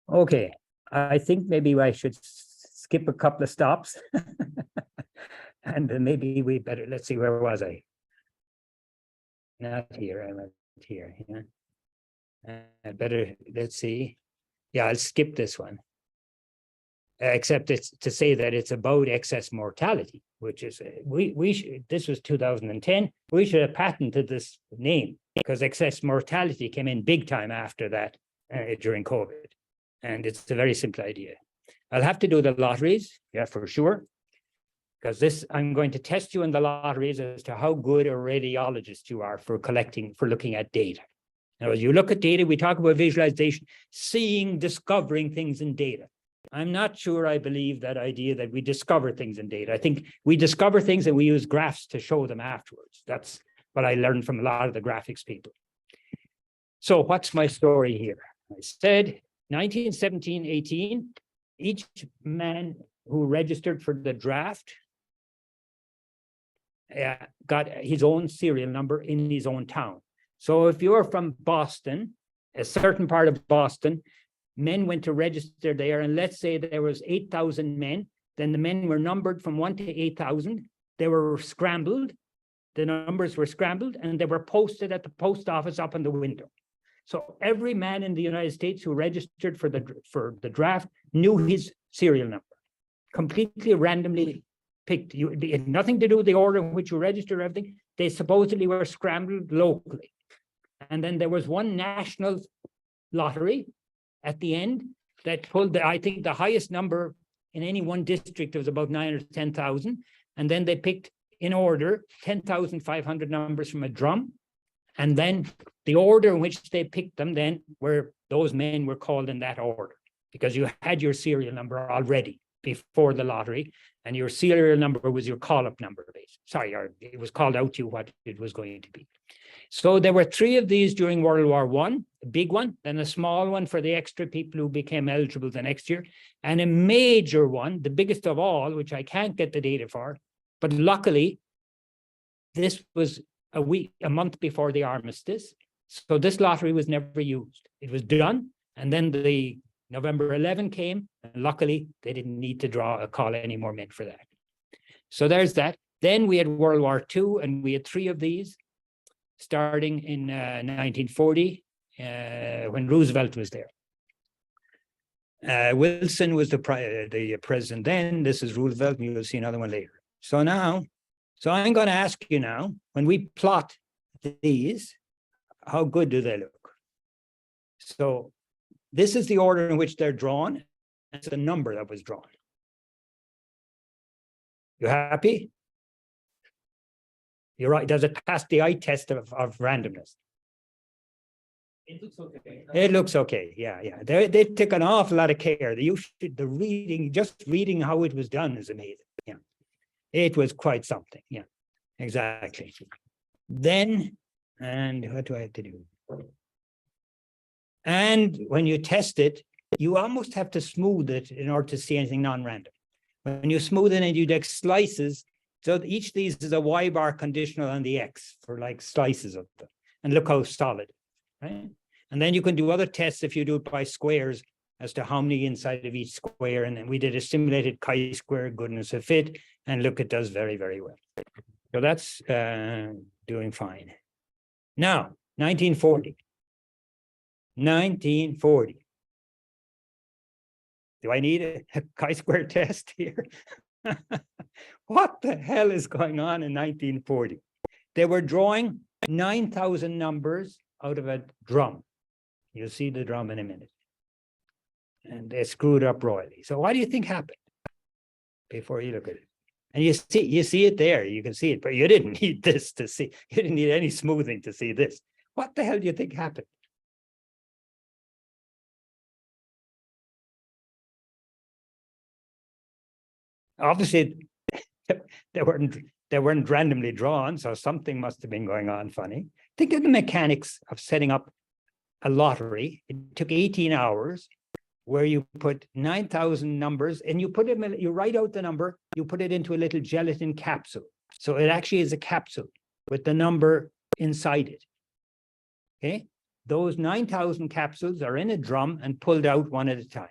Okay. I think maybe I should skip a couple of stops. And maybe we better, let's see, where was I? Not here. here. Better, let's see. Yeah, I'll skip this one. Except it's to say that it's about excess mortality, which is, this was 2010. We should have patented this name because excess mortality came in big time after that during COVID. And it's a very simple idea. I'll have to do the lotteries, yeah, for sure. Because I'm going to test you in the lotteries as to how good a radiologist you are for looking at data. Now, as you look at data, we talk about visualization, seeing, discovering things in data. I'm not sure I believe that idea that we discover things in data. I think we discover things and we use graphs to show them afterwards. That's what I learned from a lot of the graphics people. So what's my story here? I said 1917-18, each man who registered for the draft got his own serial number in his own town. So if you're from Boston, a certain part of Boston, men went to register there, and let's say there was 8,000 men, then the men were numbered from 1 to 8,000. They were scrambled, the numbers were scrambled, and they were posted at the post office up in the window. So every man in the United States who registered for the draft knew his serial number, completely randomly picked. It had nothing to do with the order in which you registered everything. They supposedly were scrambled locally. And then there was one national lottery at the end that pulled, I think the highest number in any one district was about 9 or 10,000. And then they picked in order 10,500 numbers from a drum. And then the order in which they picked them then were, those men were called in that order because you had your serial number already before the lottery, and your serial number was your call-up number. Sorry, or it was called out to you what it was going to be. So there were 3 of these during World War I, a big one, then a small one for the extra people who became eligible the next year, and a major one, the biggest of all, which I can't get the data for, but luckily, this was a month before the armistice. So this lottery was never used. It was done, and then the November 11 came, and luckily they didn't need to call any more men for that. So there's that. Then we had World War II, and we had 3 of these, starting in 1940, when Roosevelt was there. Wilson was the president then. This is Roosevelt, and you'll see another one later. So I'm going to ask you now, when we plot these, how good do they look? So this is the order in which they're drawn. It's the number that was drawn. You happy? You're right. Does it pass the eye test of randomness? It looks okay. It looks okay. Yeah. They took an awful lot of care. Just reading how it was done is amazing. Yeah. It was quite something. Yeah, exactly. Then, and what do I have to do? And when you test it, you almost have to smooth it in order to see anything non-random. When you smooth it and you take slices, so each of these is a Y bar conditional on the X for like slices of them. And look how solid, right? And then you can do other tests if you do it by squares as to how many inside of each square. And then we did a simulated chi-square goodness of fit, and look, it does very, very well. So that's doing fine. Now, 1940. 1940. Do I need a chi-square test here? What the hell is going on in 1940? They were drawing 9,000 numbers out of a drum. You'll see the drum in a minute. And they screwed up royally. So what do you think happened before you look at it? And you see it there, you can see it, but you didn't need this to see, you didn't need any smoothing to see this. What the hell do you think happened? Obviously, they weren't randomly drawn, so something must have been going on funny. Think of the mechanics of setting up a lottery. It took 18 hours, where you put 9,000 numbers, and you write out the number, you put it into a little gelatin capsule. So it actually is a capsule with the number inside it. Okay, those 9,000 capsules are in a drum and pulled out one at a time.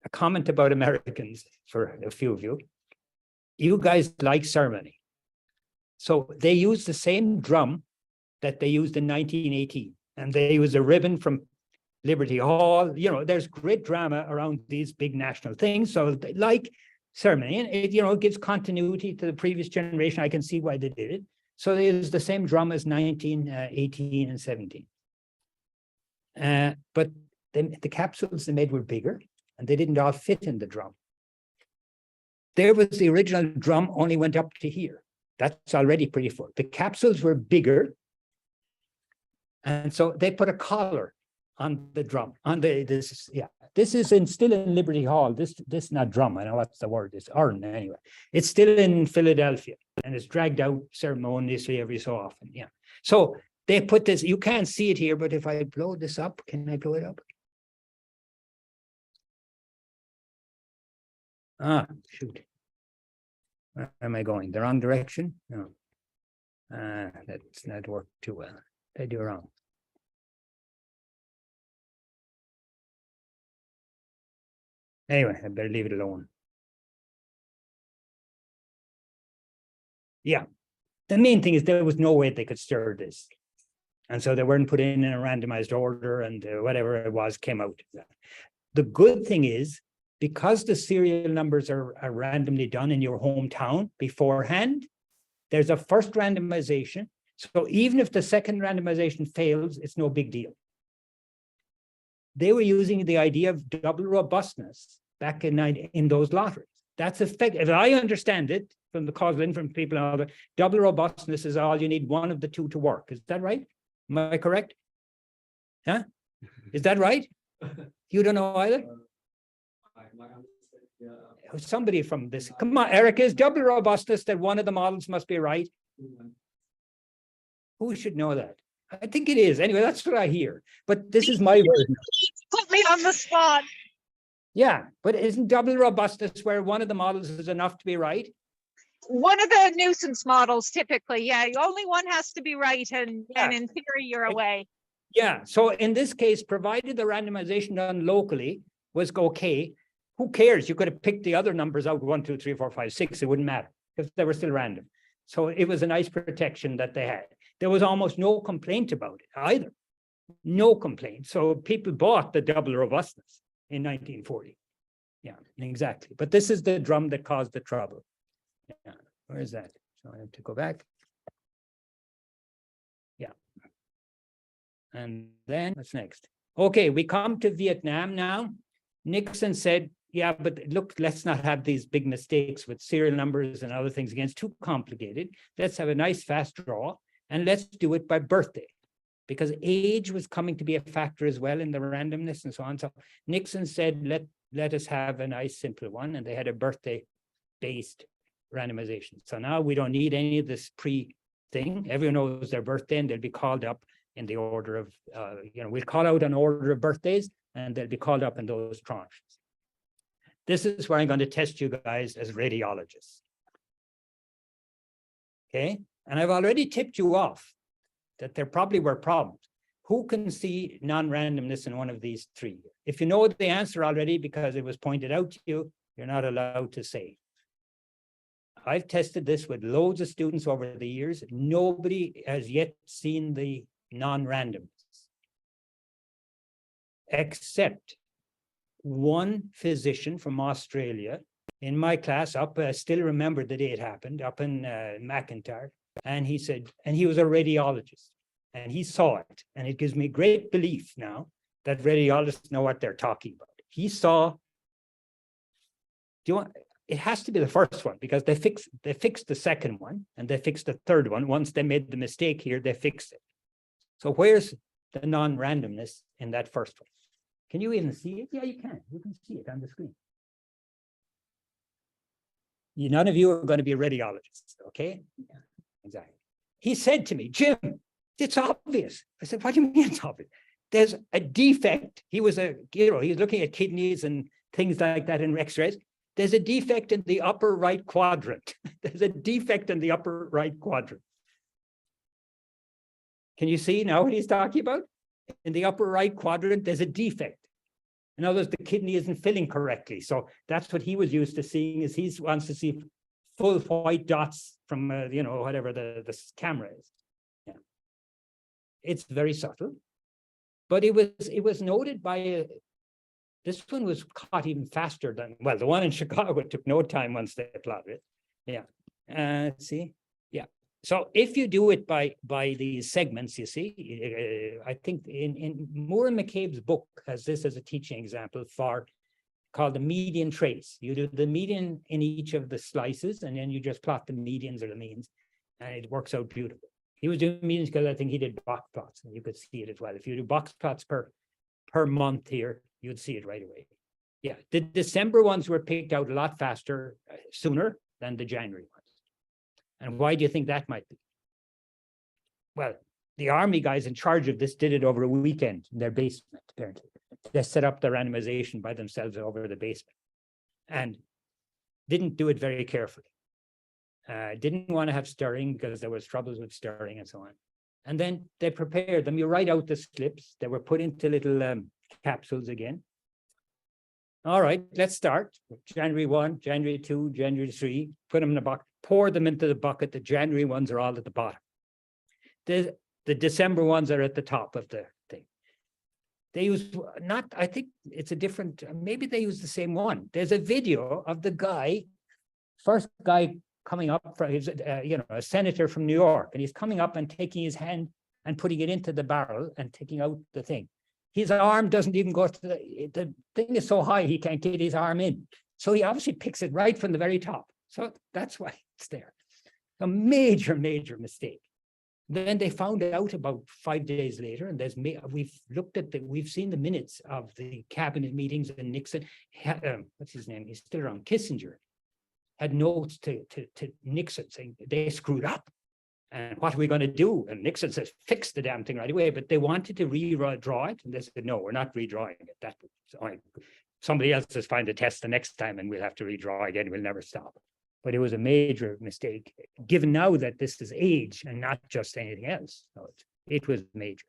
A comment about Americans for a few of you. you guys like ceremony. So they used the same drum that they used in 1918. And they used a ribbon from Liberty Hall. You know, there's great drama around these big national things. So they like ceremony, and it, you know, it gives continuity to the previous generation. I can see why they did it. So they used the same drum as 1918 and 17. But then the capsules they made were bigger, and they didn't all fit in the drum. There was the original drum only went up to here. That's already pretty full. The capsules were bigger. And so they put a collar on the drum, on this is still in Liberty Hall. This not drum, I know what's the word, it's urn anyway. It's still in Philadelphia, and it's dragged out ceremoniously every so often. Yeah. So they put this, you can't see it here, but if I blow this up, can I blow it up? Ah, shoot. Where am I going? The wrong direction? No. That's not worked too well. I do wrong. Anyway, I better leave it alone. Yeah. The main thing is there was no way they could stir this. And so they weren't put in a randomized order, and whatever it was came out. The good thing is, because the serial numbers are randomly done in your hometown beforehand, there's a first randomization. So even if the second randomization fails, it's no big deal. They were using the idea of double robustness back in those lotteries. That's effective. If I understand it from the causal inference people, and all that, double robustness is all you need one of the two to work. Is that right? Am I correct? Huh? Is that right? You don't know either? Somebody from this. Come on, Eric, is double robustness that one of the models must be right? Who should know that? I think it is. Anyway, that's what I hear. But this is my version. Put me on the spot. Yeah, but isn't double robustness where one of the models is enough to be right? One of the nuisance models, typically, yeah. Only one has to be right, and in theory, you're away. Yeah, so in this case, provided the randomization done locally was okay, who cares? You could have picked the other numbers out, 1, 2, 3, 4, 5, 6, it wouldn't matter, because they were still random. So it was a nice protection that they had. There was almost no complaint about it either. No complaint. So people bought the double robustness in 1940. Yeah, exactly. But this is the drum that caused the trouble. Yeah, where is that? So I have to go back. Yeah. And then what's next? Okay, we come to Vietnam now. Nixon said, yeah, but look, let's not have these big mistakes with serial numbers and other things again. It's too complicated. Let's have a nice fast draw, and let's do it by birthday, because age was coming to be a factor as well in the randomness and so on. So Nixon said, let us have a nice simple one, and they had a birthday-based randomization. So now we don't need any of this pre-thing. Everyone knows their birthday, and they'll be called up in the order of, we'll call out an order of birthdays, and they'll be called up in those tranches. This is where I'm going to test you guys as radiologists. Okay, and I've already tipped you off that there probably were problems. Who can see non-randomness in one of these three? If you know the answer already because it was pointed out to you, you're not allowed to say. I've tested this with loads of students over the years. Nobody has yet seen the non-randomness, except one physician from Australia in my class I still remember the day it happened, up in McIntyre. And he said, and he was a radiologist, and he saw it. And it gives me great belief now that radiologists know what they're talking about. He saw, it has to be the first one, because they fixed the second one, and they fixed the third one. Once they made the mistake here, they fixed it. So where's the non-randomness in that first one? Can you even see it? Yeah, you can. You can see it on the screen. None of you are going to be radiologists, okay? Yeah, exactly. He said to me, Jim, it's obvious. I said, what do you mean it's obvious? There's a defect. He was he's looking at kidneys and things like that in X-rays. There's a defect in the upper right quadrant. There's a defect in the upper right quadrant. Can you see now what he's talking about? In the upper right quadrant, there's a defect. In other words, the kidney isn't filling correctly. So that's what he was used to seeing, is he wants to see full white dots from, you know, whatever the camera is. Yeah. It's very subtle, but it was noted by this one was caught even faster than, well, the one in Chicago, it took no time once they plotted it. Yeah. Let's see. Yeah. So if you do it by these segments, you see, I think in Moore and McCabe's book has this as a teaching example for called the median trace. You do the median in each of the slices, and then you just plot the medians or the means, and it works out beautiful. He was doing medians because I think he did box plots, and you could see it as well. If you do box plots per month here, you'd see it right away. Yeah, the December ones were picked out a lot faster, sooner than the January ones. And why do you think that might be? Well, the army guys in charge of this did it over a weekend in their basement, apparently. They set up the randomization by themselves over the basement and didn't do it very carefully. Didn't want to have stirring because there was troubles with stirring and so on. And then they prepared them. You write out the slips. They were put into little capsules again. All right, let's start. January 1, January 2, January 3, put them in a bucket, pour them into the bucket. The January ones are all at the bottom. The December ones are at the top of the thing. They use not, I think it's a different, maybe they use the same one. There's a video of the guy, first guy coming up from, he's you know, a senator from New York, and he's coming up and taking his hand and putting it into the barrel and taking out the thing. His arm doesn't even go to the thing is so high he can't get his arm in. So he obviously picks it right from the very top. So that's why it's there. A major, major mistake. Then they found out about 5 days later, and we've looked at we've seen the minutes of the cabinet meetings, and Nixon, what's his name? He's still around. Kissinger had notes to Nixon saying they screwed up. And what are we going to do? And Nixon says, fix the damn thing right away. But they wanted to redraw it. And they said, no, we're not redrawing it. That somebody else has found a test the next time, and we'll have to redraw again. We'll never stop. But it was a major mistake, given now that this is age and not just anything else. So it was major.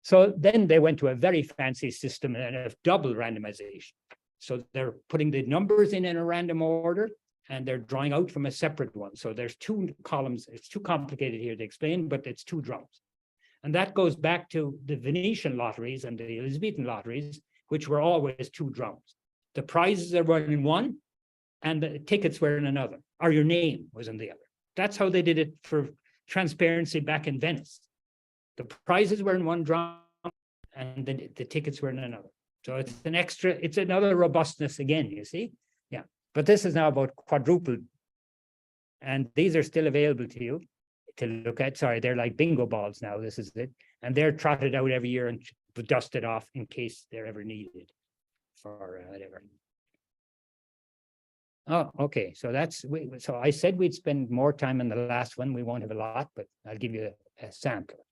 So then they went to a very fancy system and a double randomization. So they're putting the numbers in a random order, and they're drawing out from a separate one. So there's two columns. It's too complicated here to explain, but it's two drums. And that goes back to the Venetian lotteries and the Elizabethan lotteries, which were always two drums. The prizes are run in one, and the tickets were in another, or your name was in the other. That's how they did it for transparency back in Venice. The prizes were in one drum, and then the tickets were in another. So it's an extra, it's another robustness again, you see? Yeah, but this is now about quadrupled. And these are still available to you to look at. Sorry, they're like bingo balls now, this is it. And they're trotted out every year and dusted off in case they're ever needed for whatever. Oh, okay, so that's, so I said we'd spend more time in the last one. We won't have a lot, but I'll give you a sample.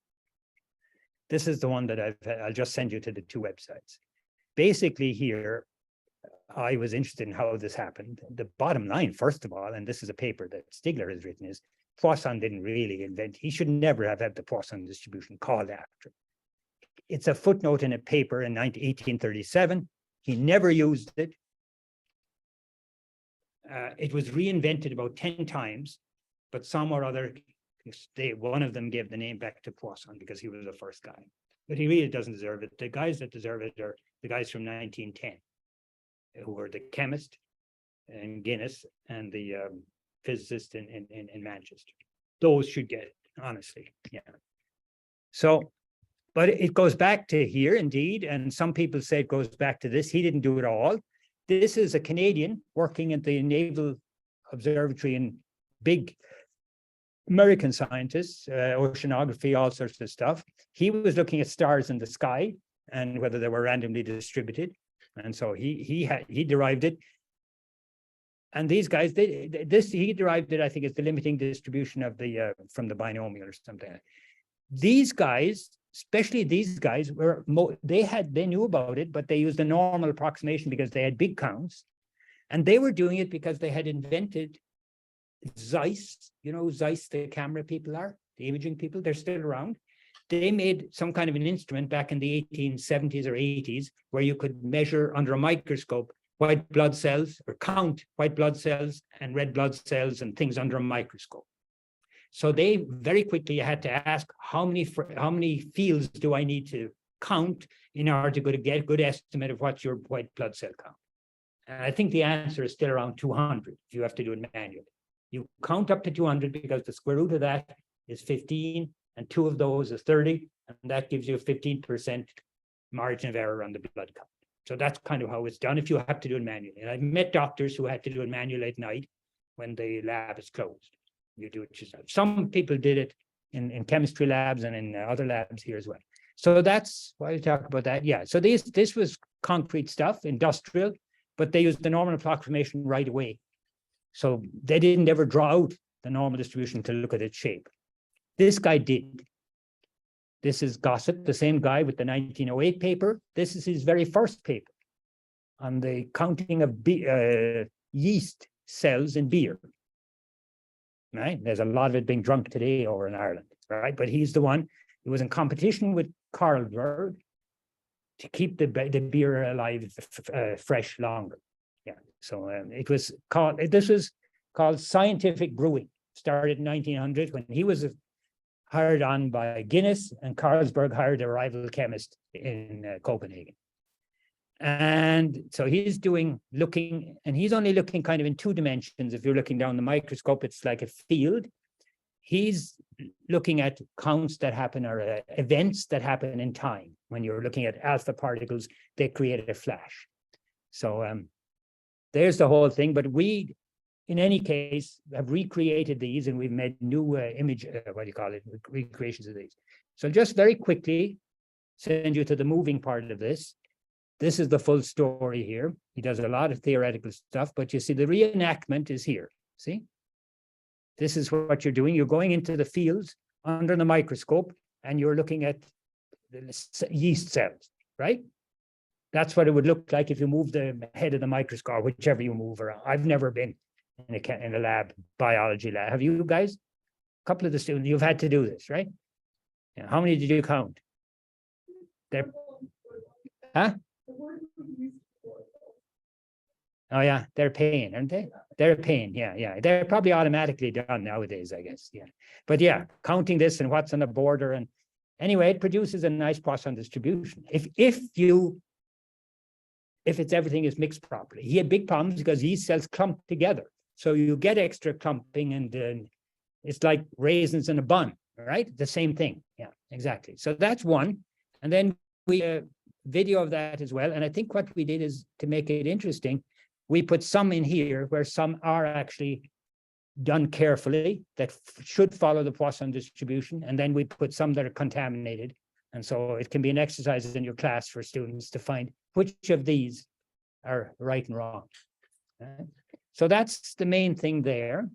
This is the one that I'll just send you to the two websites. Basically here, I was interested in how this happened. The bottom line, first of all, and this is a paper that Stigler has written, is Poisson didn't really invent, he should never have had the Poisson distribution called after. It's a footnote in a paper in 1837. He never used it. It was reinvented about 10 times, but some or other, one of them gave the name back to Poisson because he was the first guy. But he really doesn't deserve it. The guys that deserve it are the guys from 1910, who were the chemist in Guinness and the physicist in Manchester. Those should get it, honestly. Yeah. So, but it goes back to here indeed, and some people say it goes back to this. He didn't do it all. This is a Canadian working at the Naval Observatory, and big American scientists, oceanography, all sorts of stuff. He was looking at stars in the sky and whether they were randomly distributed. And so he derived it. And these guys, he derived it, I think, as the limiting distribution of the from the binomial or something. These guys, especially these guys, they knew about it, but they used a normal approximation because they had big counts, and they were doing it because they had invented Zeiss. You know who Zeiss, the camera people are, the imaging people. They're still around. They made some kind of an instrument back in the 1870s or 80s where you could measure under a microscope white blood cells or count white blood cells and red blood cells and things under a microscope. So they very quickly had to ask how many fields do I need to count in order to get a good estimate of what's your white blood cell count. And I think the answer is still around 200 if you have to do it manually. You count up to 200 because the square root of that is 15 and 2 of those is 30, and that gives you a 15% margin of error on the blood count. So that's kind of how it's done if you have to do it manually. And I've met doctors who had to do it manually at night when the lab is closed. You do it yourself. Some people did it in chemistry labs and in other labs here as well. So that's why I talk about that. Yeah. So this was concrete stuff, industrial, but they used the normal approximation right away. So they didn't ever draw out the normal distribution to look at its shape. This guy did. This is Gossett, the same guy with the 1908 paper. This is his very first paper on the counting of yeast cells in beer. Right? There's a lot of it being drunk today over in Ireland, right? But he's the one who was in competition with Carlsberg to keep the beer alive fresh longer. Yeah. So this was called scientific brewing. Started in 1900 when he was hired on by Guinness, and Carlsberg hired a rival chemist in Copenhagen. And so he's looking, and he's only looking kind of in 2 dimensions. If you're looking down the microscope, it's like a field. He's looking at counts that happen or events that happen in time. When you're looking at alpha particles, they create a flash. So there's the whole thing. But we, in any case, have recreated these, and we've made new recreations of these. So just very quickly send you to the moving part of this. This is the full story here. He does a lot of theoretical stuff, but you see the reenactment is here. See? This is what you're doing. You're going into the fields under the microscope, and you're looking at the yeast cells, right? That's what it would look like if you move the head of the microscope, whichever you move around. I've never been in a lab, biology lab. Have you guys? A couple of the students, you've had to do this, right? Yeah. How many did you count? There. Huh? Oh yeah, they're paying, aren't they? They're paying, yeah. They're probably automatically done nowadays, I guess. Yeah. But yeah, counting this and what's on the border, and anyway, it produces a nice Poisson distribution. If everything is mixed properly. He had big problems because yeast cells clump together. So you get extra clumping, and it's like raisins in a bun, right? The same thing. Yeah, exactly. So that's one. And then we video of that as well. And I think what we did is, to make it interesting, we put some in here where some are actually done carefully that should follow the Poisson distribution. And then we put some that are contaminated. And so it can be an exercise in your class for students to find which of these are right and wrong. So that's the main thing there.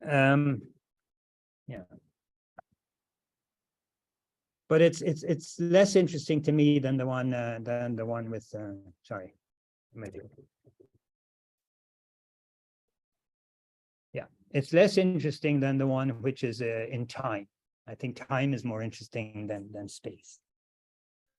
Yeah. But it's less interesting to me than the one with sorry. Yeah, it's less interesting than the one which is in time. I think time is more interesting than space,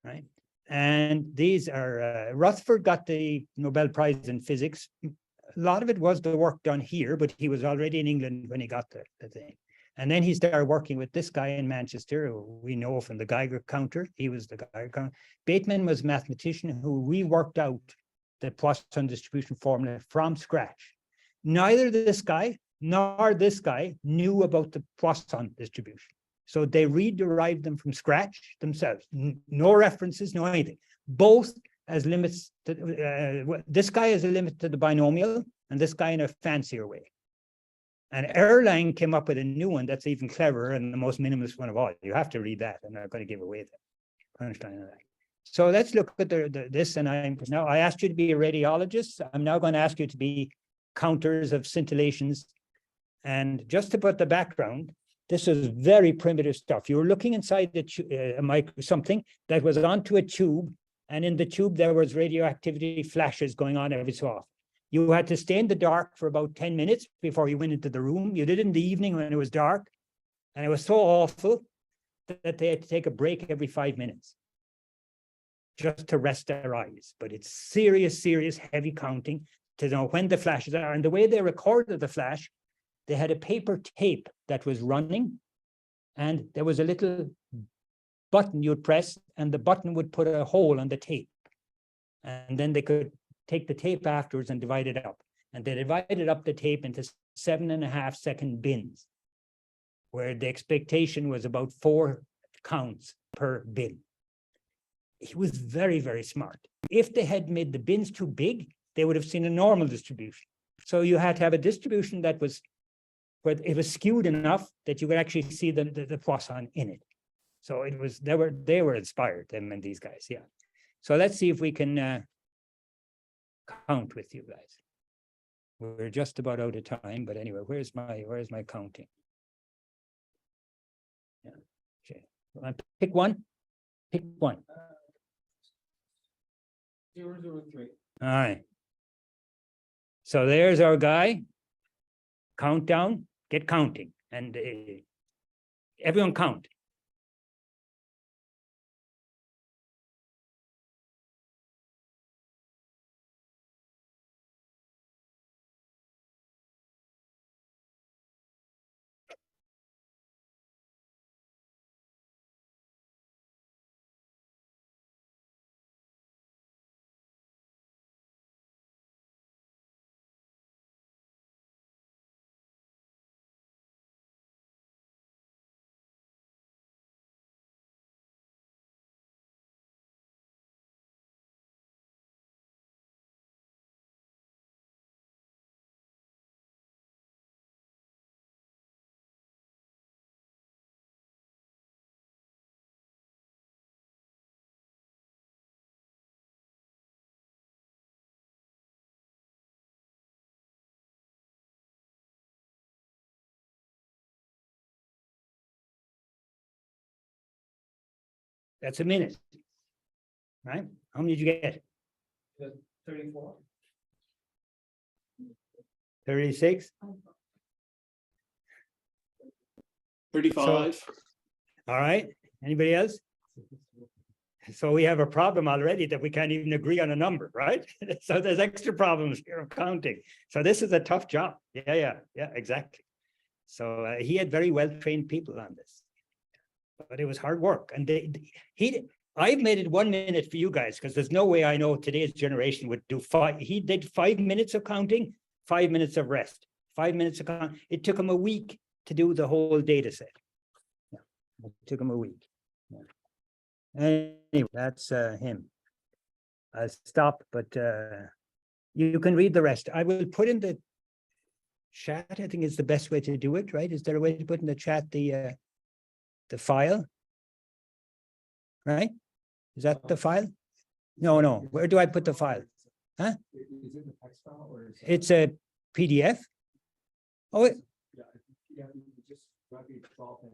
right? And these are Rutherford got the Nobel Prize in physics. A lot of it was the work done here, but he was already in England when he got the thing. And then he started working with this guy in Manchester, who we know from the Geiger counter. He was the Geiger counter. Bateman was a mathematician who reworked out the Poisson distribution formula from scratch. Neither this guy nor this guy knew about the Poisson distribution. So they re-derived them from scratch themselves. No references, no anything. Both as limits to, this guy is a limit to the binomial, and this guy in a fancier way. And Erlang came up with a new one that's even cleverer and the most minimalist one of all. You have to read that. I'm not going to give away the punchline of that. So let's look at this. And I asked you to be a radiologist. I'm now going to ask you to be counters of scintillations. And just to put the background, this is very primitive stuff. You were looking inside something that was onto a tube, and in the tube there was radioactivity flashes going on every so often. You had to stay in the dark for about 10 minutes before you went into the room. You did it in the evening when it was dark, and it was so awful that they had to take a break every 5 minutes. just to rest their eyes, but it's serious, serious, heavy counting to know when the flashes are. And the way they recorded the flash, they had a paper tape that was running, and there was a little button you'd press, and the button would put a hole on the tape. And then they could take the tape afterwards and divide it up. And they divided up the tape into 7.5-second bins, where the expectation was about 4 counts per bin. He was very, very smart. If they had made the bins too big, they would have seen a normal distribution. So you had to have a distribution that was, where it was skewed enough that you could actually see the Poisson in it. So it was, they were inspired, them and these guys, yeah. So let's see if we can count with you guys. We're just about out of time, but anyway, where's my counting? Yeah, okay. Pick one. Pick one. 003. All right. So there's our guy. Countdown. Get counting, and everyone count. That's a minute, right? How many did you get? 34. 36? 35. All right. Anybody else? So we have a problem already that we can't even agree on a number, right? So there's extra problems here of counting. So this is a tough job. Yeah, exactly. So he had very well-trained people on this, but it was hard work. And I've made it 1 minute for you guys, because there's no way I know today's generation would do 5. He did 5 minutes of counting, 5 minutes of rest, 5 minutes of count. It took him a week to do the whole data set. Yeah, it took him a week. Yeah. Anyway, that's him. I'll stop, but you can read the rest. I will put in the chat. I think is the best way to do it, right? Is there a way to put in the chat the file? Right? Is that the file? No. Where do I put the file? Huh? Is it the text file or is It's a PDF. Oh, yeah, you just drag it, drop and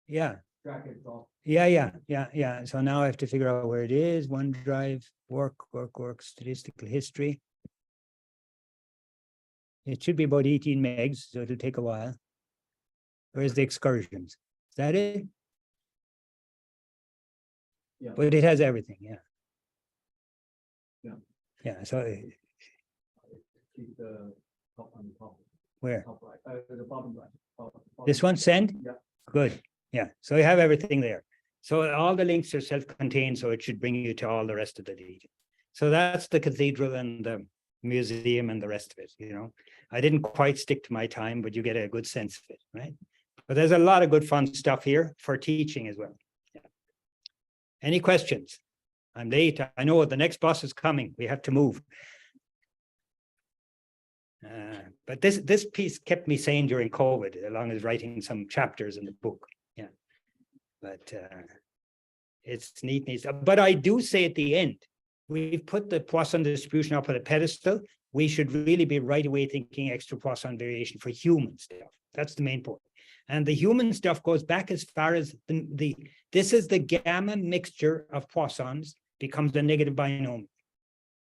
yeah. drag it, drop. Yeah. So now I have to figure out where it is. OneDrive, work, statistical history. It should be about 18 megs, so it'll take a while. Where's the excursions? Is that it? Yeah. But it has everything, yeah. Yeah. Yeah, so Keep the top on the top. where? Top right, the bottom right. Bottom This one, send? Yeah. Good, yeah. So you have everything there. So all the links are self-contained, so it should bring you to all the rest of the data. So that's the cathedral and the museum and the rest of it, you know. I didn't quite stick to my time, but you get a good sense of it, right? But there's a lot of good fun stuff here for teaching as well. Yeah. Any questions? I'm late. I know the next bus is coming. We have to move. But this piece kept me sane during COVID, along with writing some chapters in the book. Yeah. But it's neat. But I do say at the end, we've put the Poisson distribution up on a pedestal. We should really be right away thinking extra Poisson variation for human stuff. That's the main point. And the human stuff goes back as far as this is the gamma mixture of Poissons becomes the negative binomial.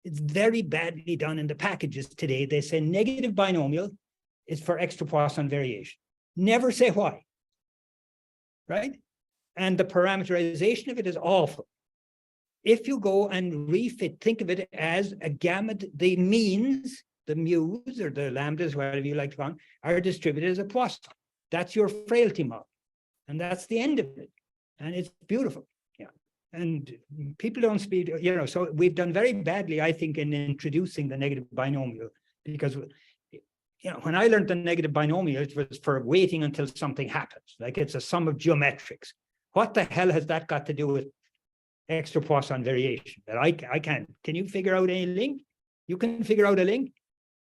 It's very badly done in the packages today. They say negative binomial is for extra Poisson variation. Never say why, right? And the parameterization of it is awful. if you go and refit, think of it as a gamut, the means, the mu's or the lambdas, whatever you like to call them, are distributed as a Poisson. That's your frailty model. And that's the end of it. And it's beautiful. Yeah. And people don't speak, so we've done very badly, I think, in introducing the negative binomial, because when I learned the negative binomial, it was for waiting until something happens. Like it's a sum of geometrics. What the hell has that got to do with extra Poisson variation? That I can't. Can you figure out any link? You can figure out a link?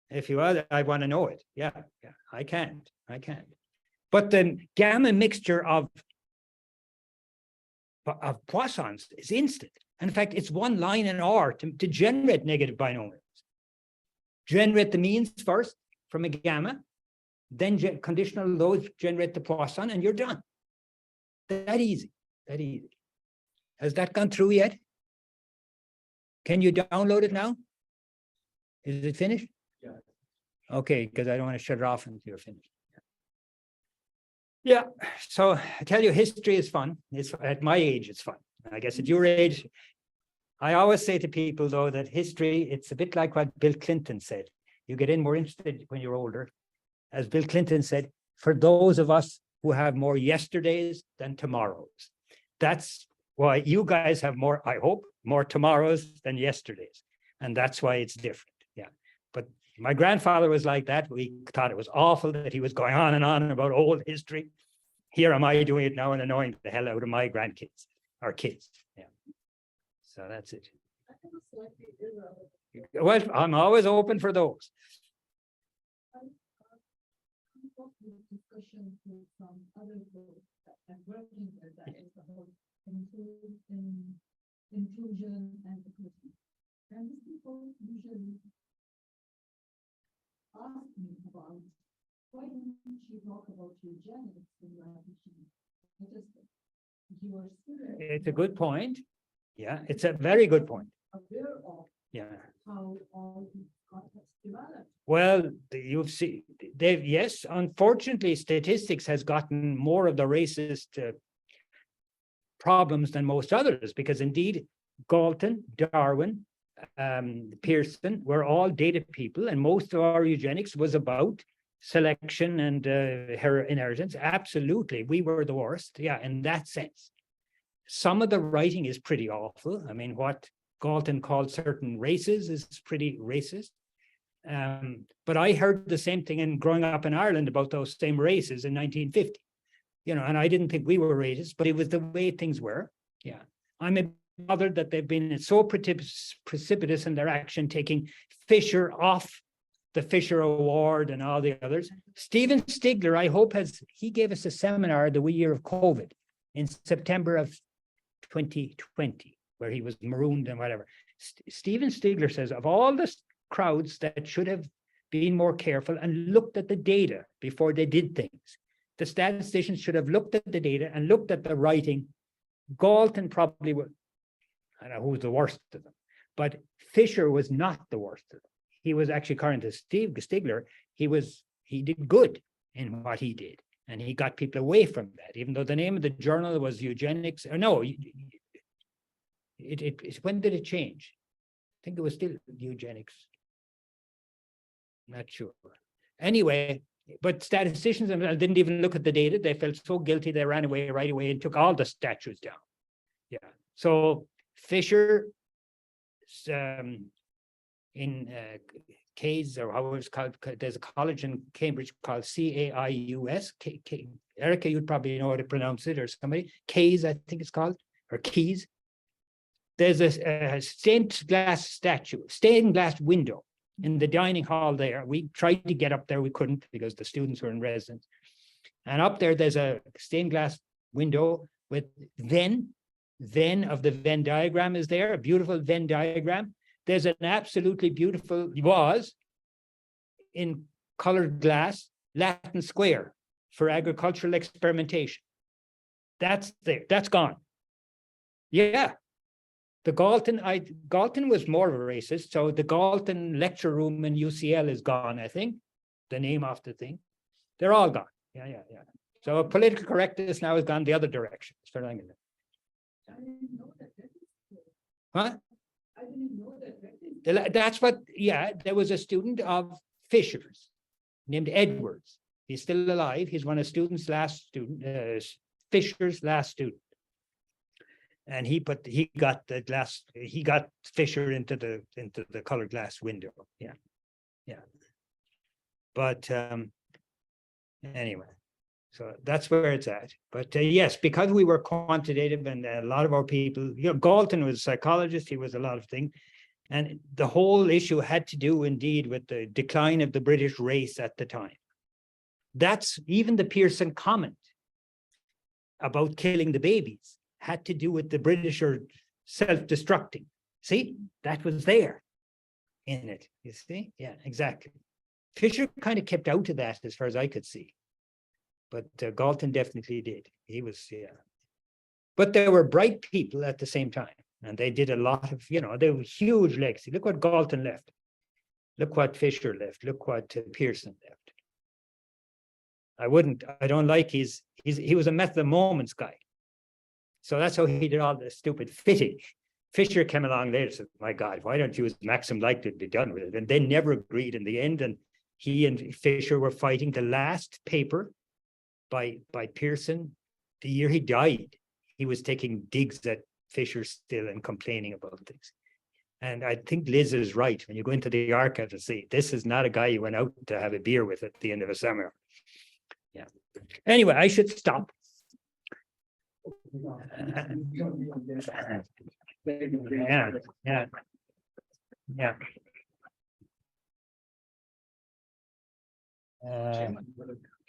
If you are, I want to know it. Yeah, I can't. But the gamma mixture of Poissons is instant. In fact, it's one line in R to generate negative binomials. Generate the means first from a gamma, then conditional loads generate the Poisson, and you're done. That easy. Has that gone through yet? Can you download it now? Is it finished? Yeah. Okay, because I don't want to shut it off until you're finished. Yeah, so I tell you, history is fun. It's at my age, it's fun. I guess at your age, I always say to people, though, that history, it's a bit like what Bill Clinton said. You get in more interested when you're older. As Bill Clinton said, for those of us who have more yesterdays than tomorrows. That's why you guys have more, I hope, more tomorrows than yesterdays. And that's why it's different. Yeah. But my grandfather was like that. We thought it was awful that he was going on and on about old history. Here am I doing it now and annoying the hell out of my grandkids or kids. Yeah. So that's it. Well, I'm always open for those. Discussion with some other groups and working with that is the whole inclusion and equity. And these people usually ask me about why don't you talk about eugenics in your teaching statistics? You are still It's a good point. Yeah, it's a very good point. aware of how all these concepts develop. Well, you've seen, yes, unfortunately, statistics has gotten more of the racist problems than most others, because indeed, Galton, Darwin, Pearson were all data people, and most of our eugenics was about selection and inheritance. Absolutely, we were the worst. Yeah, in that sense. Some of the writing is pretty awful. I mean, what Galton called certain races is pretty racist. But I heard the same thing in growing up in Ireland about those same races in 1950. And I didn't think we were racist, but it was the way things were. Yeah. I'm bothered that they've been so precipitous in their action, taking Fisher off the Fisher Award and all the others. Stephen Stigler, I hope, he gave us a seminar the year of COVID in September of 2020, where he was marooned and whatever. Stephen Stigler says, of all the crowds that should have been more careful and looked at the data before they did things, the statisticians should have looked at the data and looked at the writing. Galton probably was, I don't know who was the worst of them, but Fisher was not the worst of them. He was actually, according to Steve Stigler, he did good in what he did. And he got people away from that, even though the name of the journal was Eugenics. Or no, when did it change? I think it was still Eugenics. Not sure. Anyway, but statisticians didn't even look at the data. They felt so guilty they ran away right away and took all the statutes down. Yeah. So Fisher, in Caius, or how it's called, there's a college in Cambridge called CAIUS. Erica, you'd probably know how to pronounce it, or somebody. Caius, I think it's called, or Keys. There's a stained glass window in the dining hall there. We tried to get up there, we couldn't because the students were in residence. And up there's a stained glass window with Venn of the Venn diagram is there, a beautiful Venn diagram. There's an absolutely beautiful, in colored glass, Latin square for agricultural experimentation. That's there, that's gone. Yeah. The Galton was more of a racist, so the Galton lecture room in UCL is gone, I think. The name of the thing. They're all gone. Yeah. So political correctness now has gone the other direction, as far as I know. I didn't know that. Huh? I didn't know that. That's what, yeah, there was a student of Fisher's named Edwards. He's still alive. He's one of Fisher's last student. And he got Fisher into the colored glass window. Yeah. Yeah. But anyway, so that's where it's at. But yes, because we were quantitative and a lot of our people, Galton was a psychologist, he was a lot of things. And the whole issue had to do indeed with the decline of the British race at the time. That's even the Pearson comment about killing the babies had to do with the British are self-destructing. See, that was there in it, you see? Yeah, exactly. Fisher kind of kept out of that as far as I could see. But Galton definitely did. He was, yeah. But there were bright people at the same time. And they did a lot of, they were huge legacy. Look what Galton left. Look what Fisher left. Look what Pearson left. I don't like he was a method of moments guy. So that's how he did all the stupid fitting. Fisher came along later and said, my God, why don't you as Maxim like to be done with it? And they never agreed in the end. And he and Fisher were fighting the last paper by Pearson. The year he died, he was taking digs at Fisher still and complaining about things. And I think Liz is right. When you go into the archive and see, this is not a guy you went out to have a beer with at the end of a summer. Yeah. Anyway, I should stop. Yeah.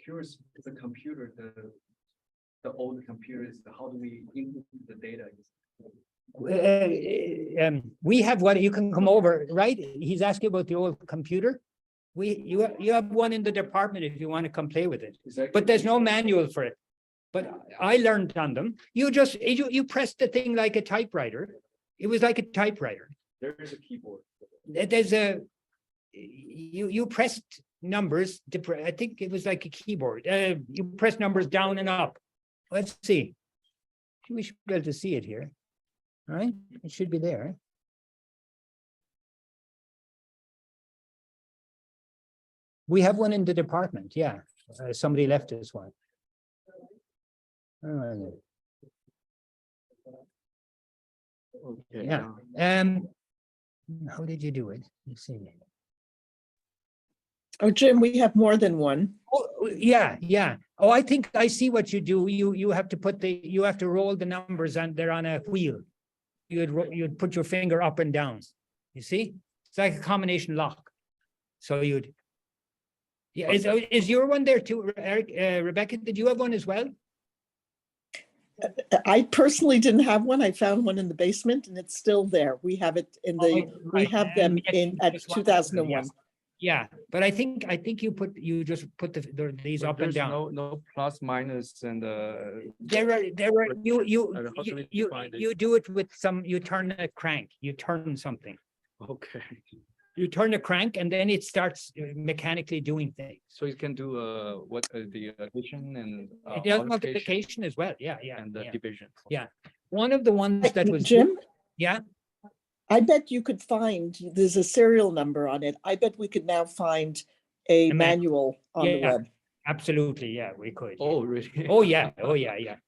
Curious, the computer, the old computers, how do we input the data? We have one, you can come over, right? He's asking about the old computer. You have one in the department if you want to come play with it, but there's no manual for it. But I learned on them. You pressed the thing like a typewriter. It was like a typewriter. There is a keyboard. There's you pressed numbers. I think it was like a keyboard. You press numbers down and up. Let's see. We should be able to see it here. All right, it should be there. We have one in the department. Yeah, somebody left us one. Okay. Yeah. How did you do it? Let's see. Oh, Jim, we have more than one. Oh, yeah. Oh, I think I see what you do. You have to roll the numbers and they're on a wheel. You'd put your finger up and down. You see? It's like a combination lock. So is your one there too, Eric? Rebecca, did you have one as well? I personally didn't have one. I found one in the basement and it's still there. We have it in the, we have them at 2001. Yeah, but I think you just put these up and down. No plus minus and There are you do it with you turn a crank, you turn something. okay. You turn a crank and then it starts mechanically doing things. So you can do the addition and It does multiplication as well. Yeah. and the division. Yeah. One of the ones that was Jim? Yeah. I bet you could find, there's a serial number on it. I bet we could now find a manual on the web. Absolutely, yeah, we could. Oh, really? Oh, yeah.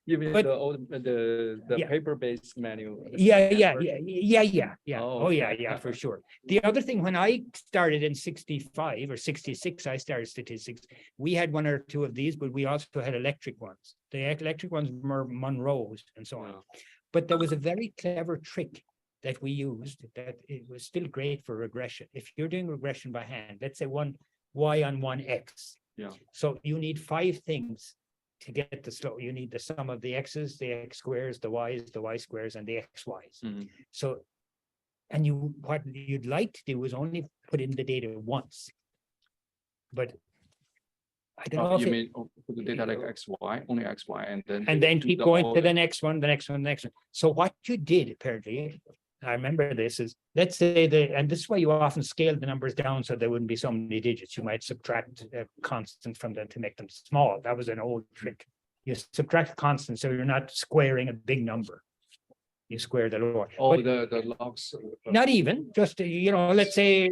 Even But- the old the Yeah. paper-based manual. Yeah. Oh, Oh, yeah, okay. for sure. The other thing, when I started in 65 or 66, I started statistics. We had one or two of these, but we also had electric ones. The electric ones were Monroe's and so on. Wow. But there was a very clever trick that we used that it was still great for regression. If you're doing regression by hand, let's say one y on one x. Yeah. So you need 5 things to get the slope. You need the sum of the x's, the x squares, the y's, the y squares, and the xy's. Mhm. So, and what you'd like to do is only put in the data once. But I don't know if You it- mean put the data like XY, only XY, and then do keep the going to order. the next one, the next one, the next one. So what you did apparently, I remember this is, let's say and this is why you often scale the numbers down so there wouldn't be so many digits. You might subtract a constant from them to make them small. That was an old trick. You subtract constant so you're not squaring a big number. you square the lower. Oh, But the logs. not even, just, let's say,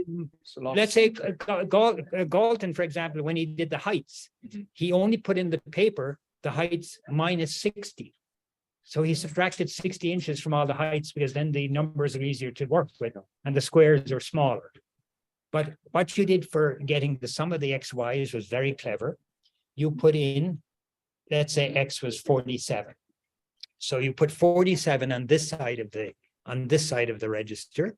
Galton, for example, when he did the heights, Mhm. he only put in the paper, the heights minus 60. So he subtracted 60 inches from all the heights because then the numbers are easier to work with and the squares are smaller. But what you did for getting the sum of the XYs was very clever. You put in, let's say X was 47. So you put 47 on this side of the register.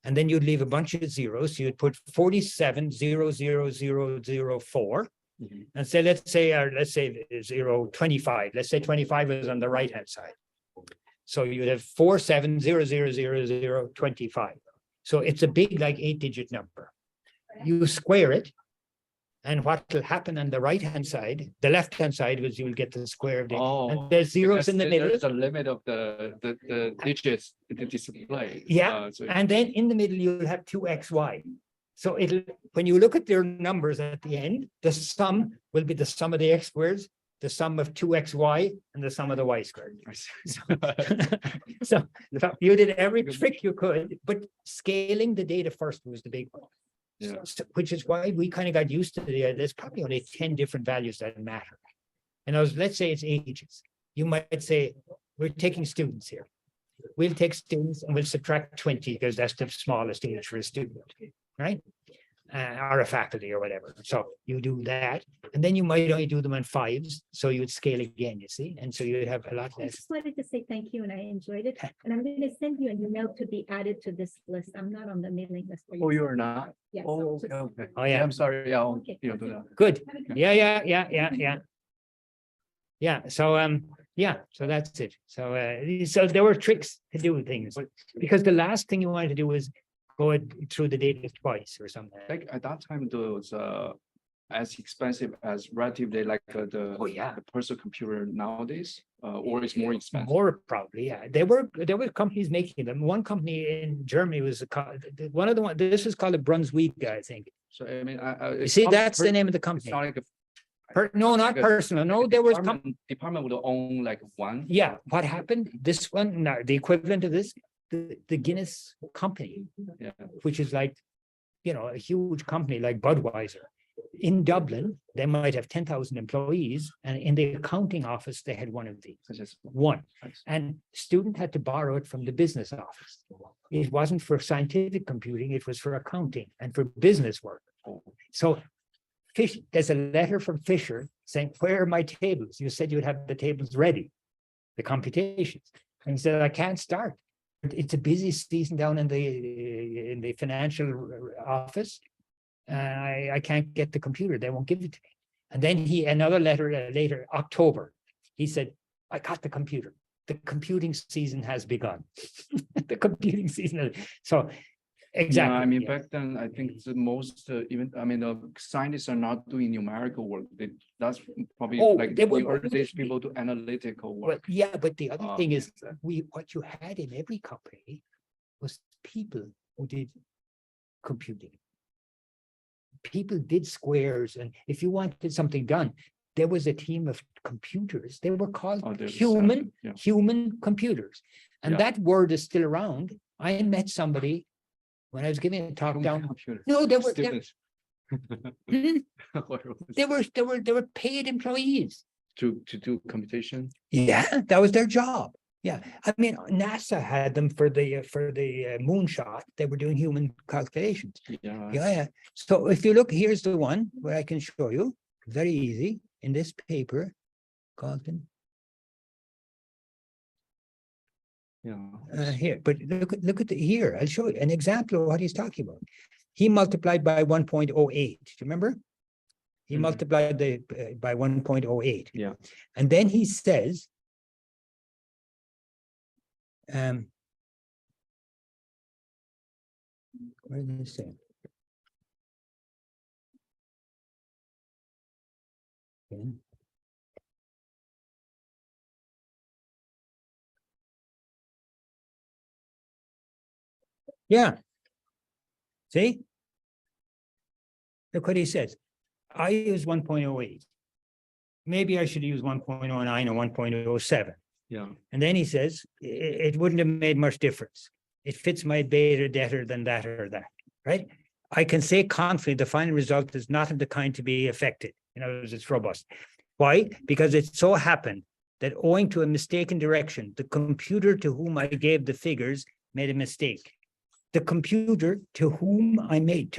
And then you'd leave a bunch of zeros. So you'd put 47, 0, 0, 0, 0, 4. Mhm. And say, let's say 0.25. Let's say 25 is on the right-hand side. So you'd have 47, 0, 0, 0, 0, 25. So it's a big, like 8-digit number. You square it. And what will happen on the right-hand side, the left-hand side was you'll get the square of the, Oh, and there's zeros in the middle. There's a limit of the digits to display. Yeah, So and then in the middle, you'll have 2xy. So it'll, when you look at their numbers at the end, the sum will be the sum of the x squares, the sum of 2xy, and the sum of the y squared. So you did every trick you could, but scaling the data first was the big one. Yeah. Which is why we kind of got used to there's probably only 10 different values that matter. And let's say it's ages. You might say, we're taking students here. We'll take students and we'll subtract 20 because that's the smallest age for a student, right? Or a faculty or whatever. So you do that. And then you might only do them on 5s. So you would scale again, you see? And so you'd have a lot I less. just wanted to say thank you and I enjoyed it. And I'm going to send you an email to be added to this list. I'm not on the mailing list. for Oh, you're not? Yes. Oh, okay. Oh, yeah. I'm sorry. Yeah, I'll, Okay. do that. Good. Yeah. Yeah. So, yeah, so that's it. So there were tricks to do things because the last thing you wanted to do was go through the data twice or something. Like at that time, those as expensive as relatively like Oh, yeah. the personal computer nowadays, or it's more expensive. More probably, yeah. There were companies making them. One company in Germany was one of the one. This is called a Brunswick, I think. So I mean, You see, that's the name of the It's company. not like a No, not like a- personal. No, there was. department would own like one. Yeah, what happened? This one, no, the equivalent of this, the Guinness company, Yeah. which is like, a huge company like Budweiser. In Dublin, they might have 10,000 employees, and in the accounting office, they had one of these. Such as One. And student had to borrow it from the business office. It wasn't for scientific computing, it was for accounting and for business work. So there's a letter from Fisher saying, where are my tables? You said you'd have the tables ready, the computations. And he said, I can't start. It's a busy season down in the financial office. I can't get the computer. They won't give it to me. And then another letter later, October, he said, I got the computer. The computing season has begun. The computing season. So exactly. Yeah, I mean, yeah. back then, I think the most scientists are not doing numerical work. That's probably Oh, like they the were- organization people do analytical Well, work. yeah, but the other thing is, yeah. what you had in every company was people who did computing. People did squares, and if you wanted something done, there was a team of computers. They were called Oh, there's human yeah. computers, and Yeah. that word is still around. I met somebody when I was giving a talk Human down. computer. No, they were Students. Hmm? they were paid employees. To do computation. Yeah, that was their job. Yeah, I mean, NASA had them for the moonshot. They were doing human calculations. Yeah. Yeah. So if you look, here's the one where I can show you very easy in this paper, Galton. Yeah. Here, but look at here. I'll show you an example of what he's talking about. He multiplied by 1.08. Do you remember? He Mhm. multiplied by 1.08. Yeah. And then he says, where did it say? Okay. Yeah. See? Look what he says. I use 1.08. Maybe I should use 1.09 or 1.07. Yeah. And then he says, it wouldn't have made much difference. It fits my better than that or that, right? I can say confidently the final result is not of the kind to be affected. In other words, it's robust. Why? Because it so happened that owing to a mistaken direction, the computer to whom I gave the figures made a mistake. The computer to whom I gave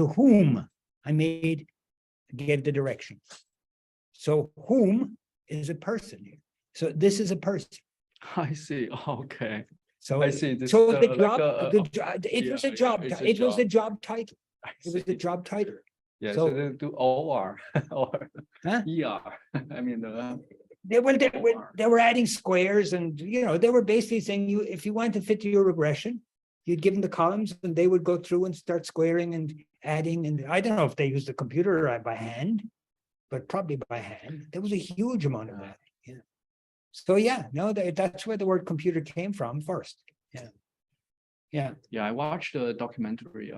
the direction. So whom is a person here. So this is a person. I see. Okay. So I see. This so is, the like job, it was yeah, a job, it's a it was a job. job title. I It was see. the job title. Yeah, so- so they do OR or Huh? ER. I mean, They were adding squares and, they were basically saying if you want to fit your regression, you'd give them the columns and they would go through and start squaring and adding. And I don't know if they used the computer or by hand, but probably by hand. There was a huge amount of that. Yeah. So that's where the word computer came from first. Yeah. Yeah. yeah, I watched a documentary,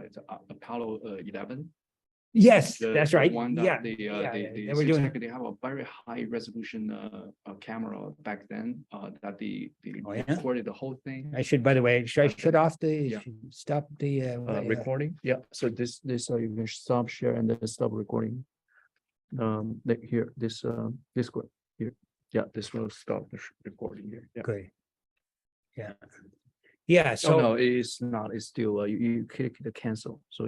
it's Apollo 11. Yes, The- that's the right. One Yeah. that they They were doing. they have a very high resolution camera back then that they Oh, yeah? recorded the whole thing. I should, by the way, should I shut off Yeah. stop the Recording. Yeah. So this you can stop share and then stop recording. Here this one here. Yeah, this will stop the recording here. Yeah. Okay. Yeah. Yeah, So so no, it's not. It's still you click the cancel. So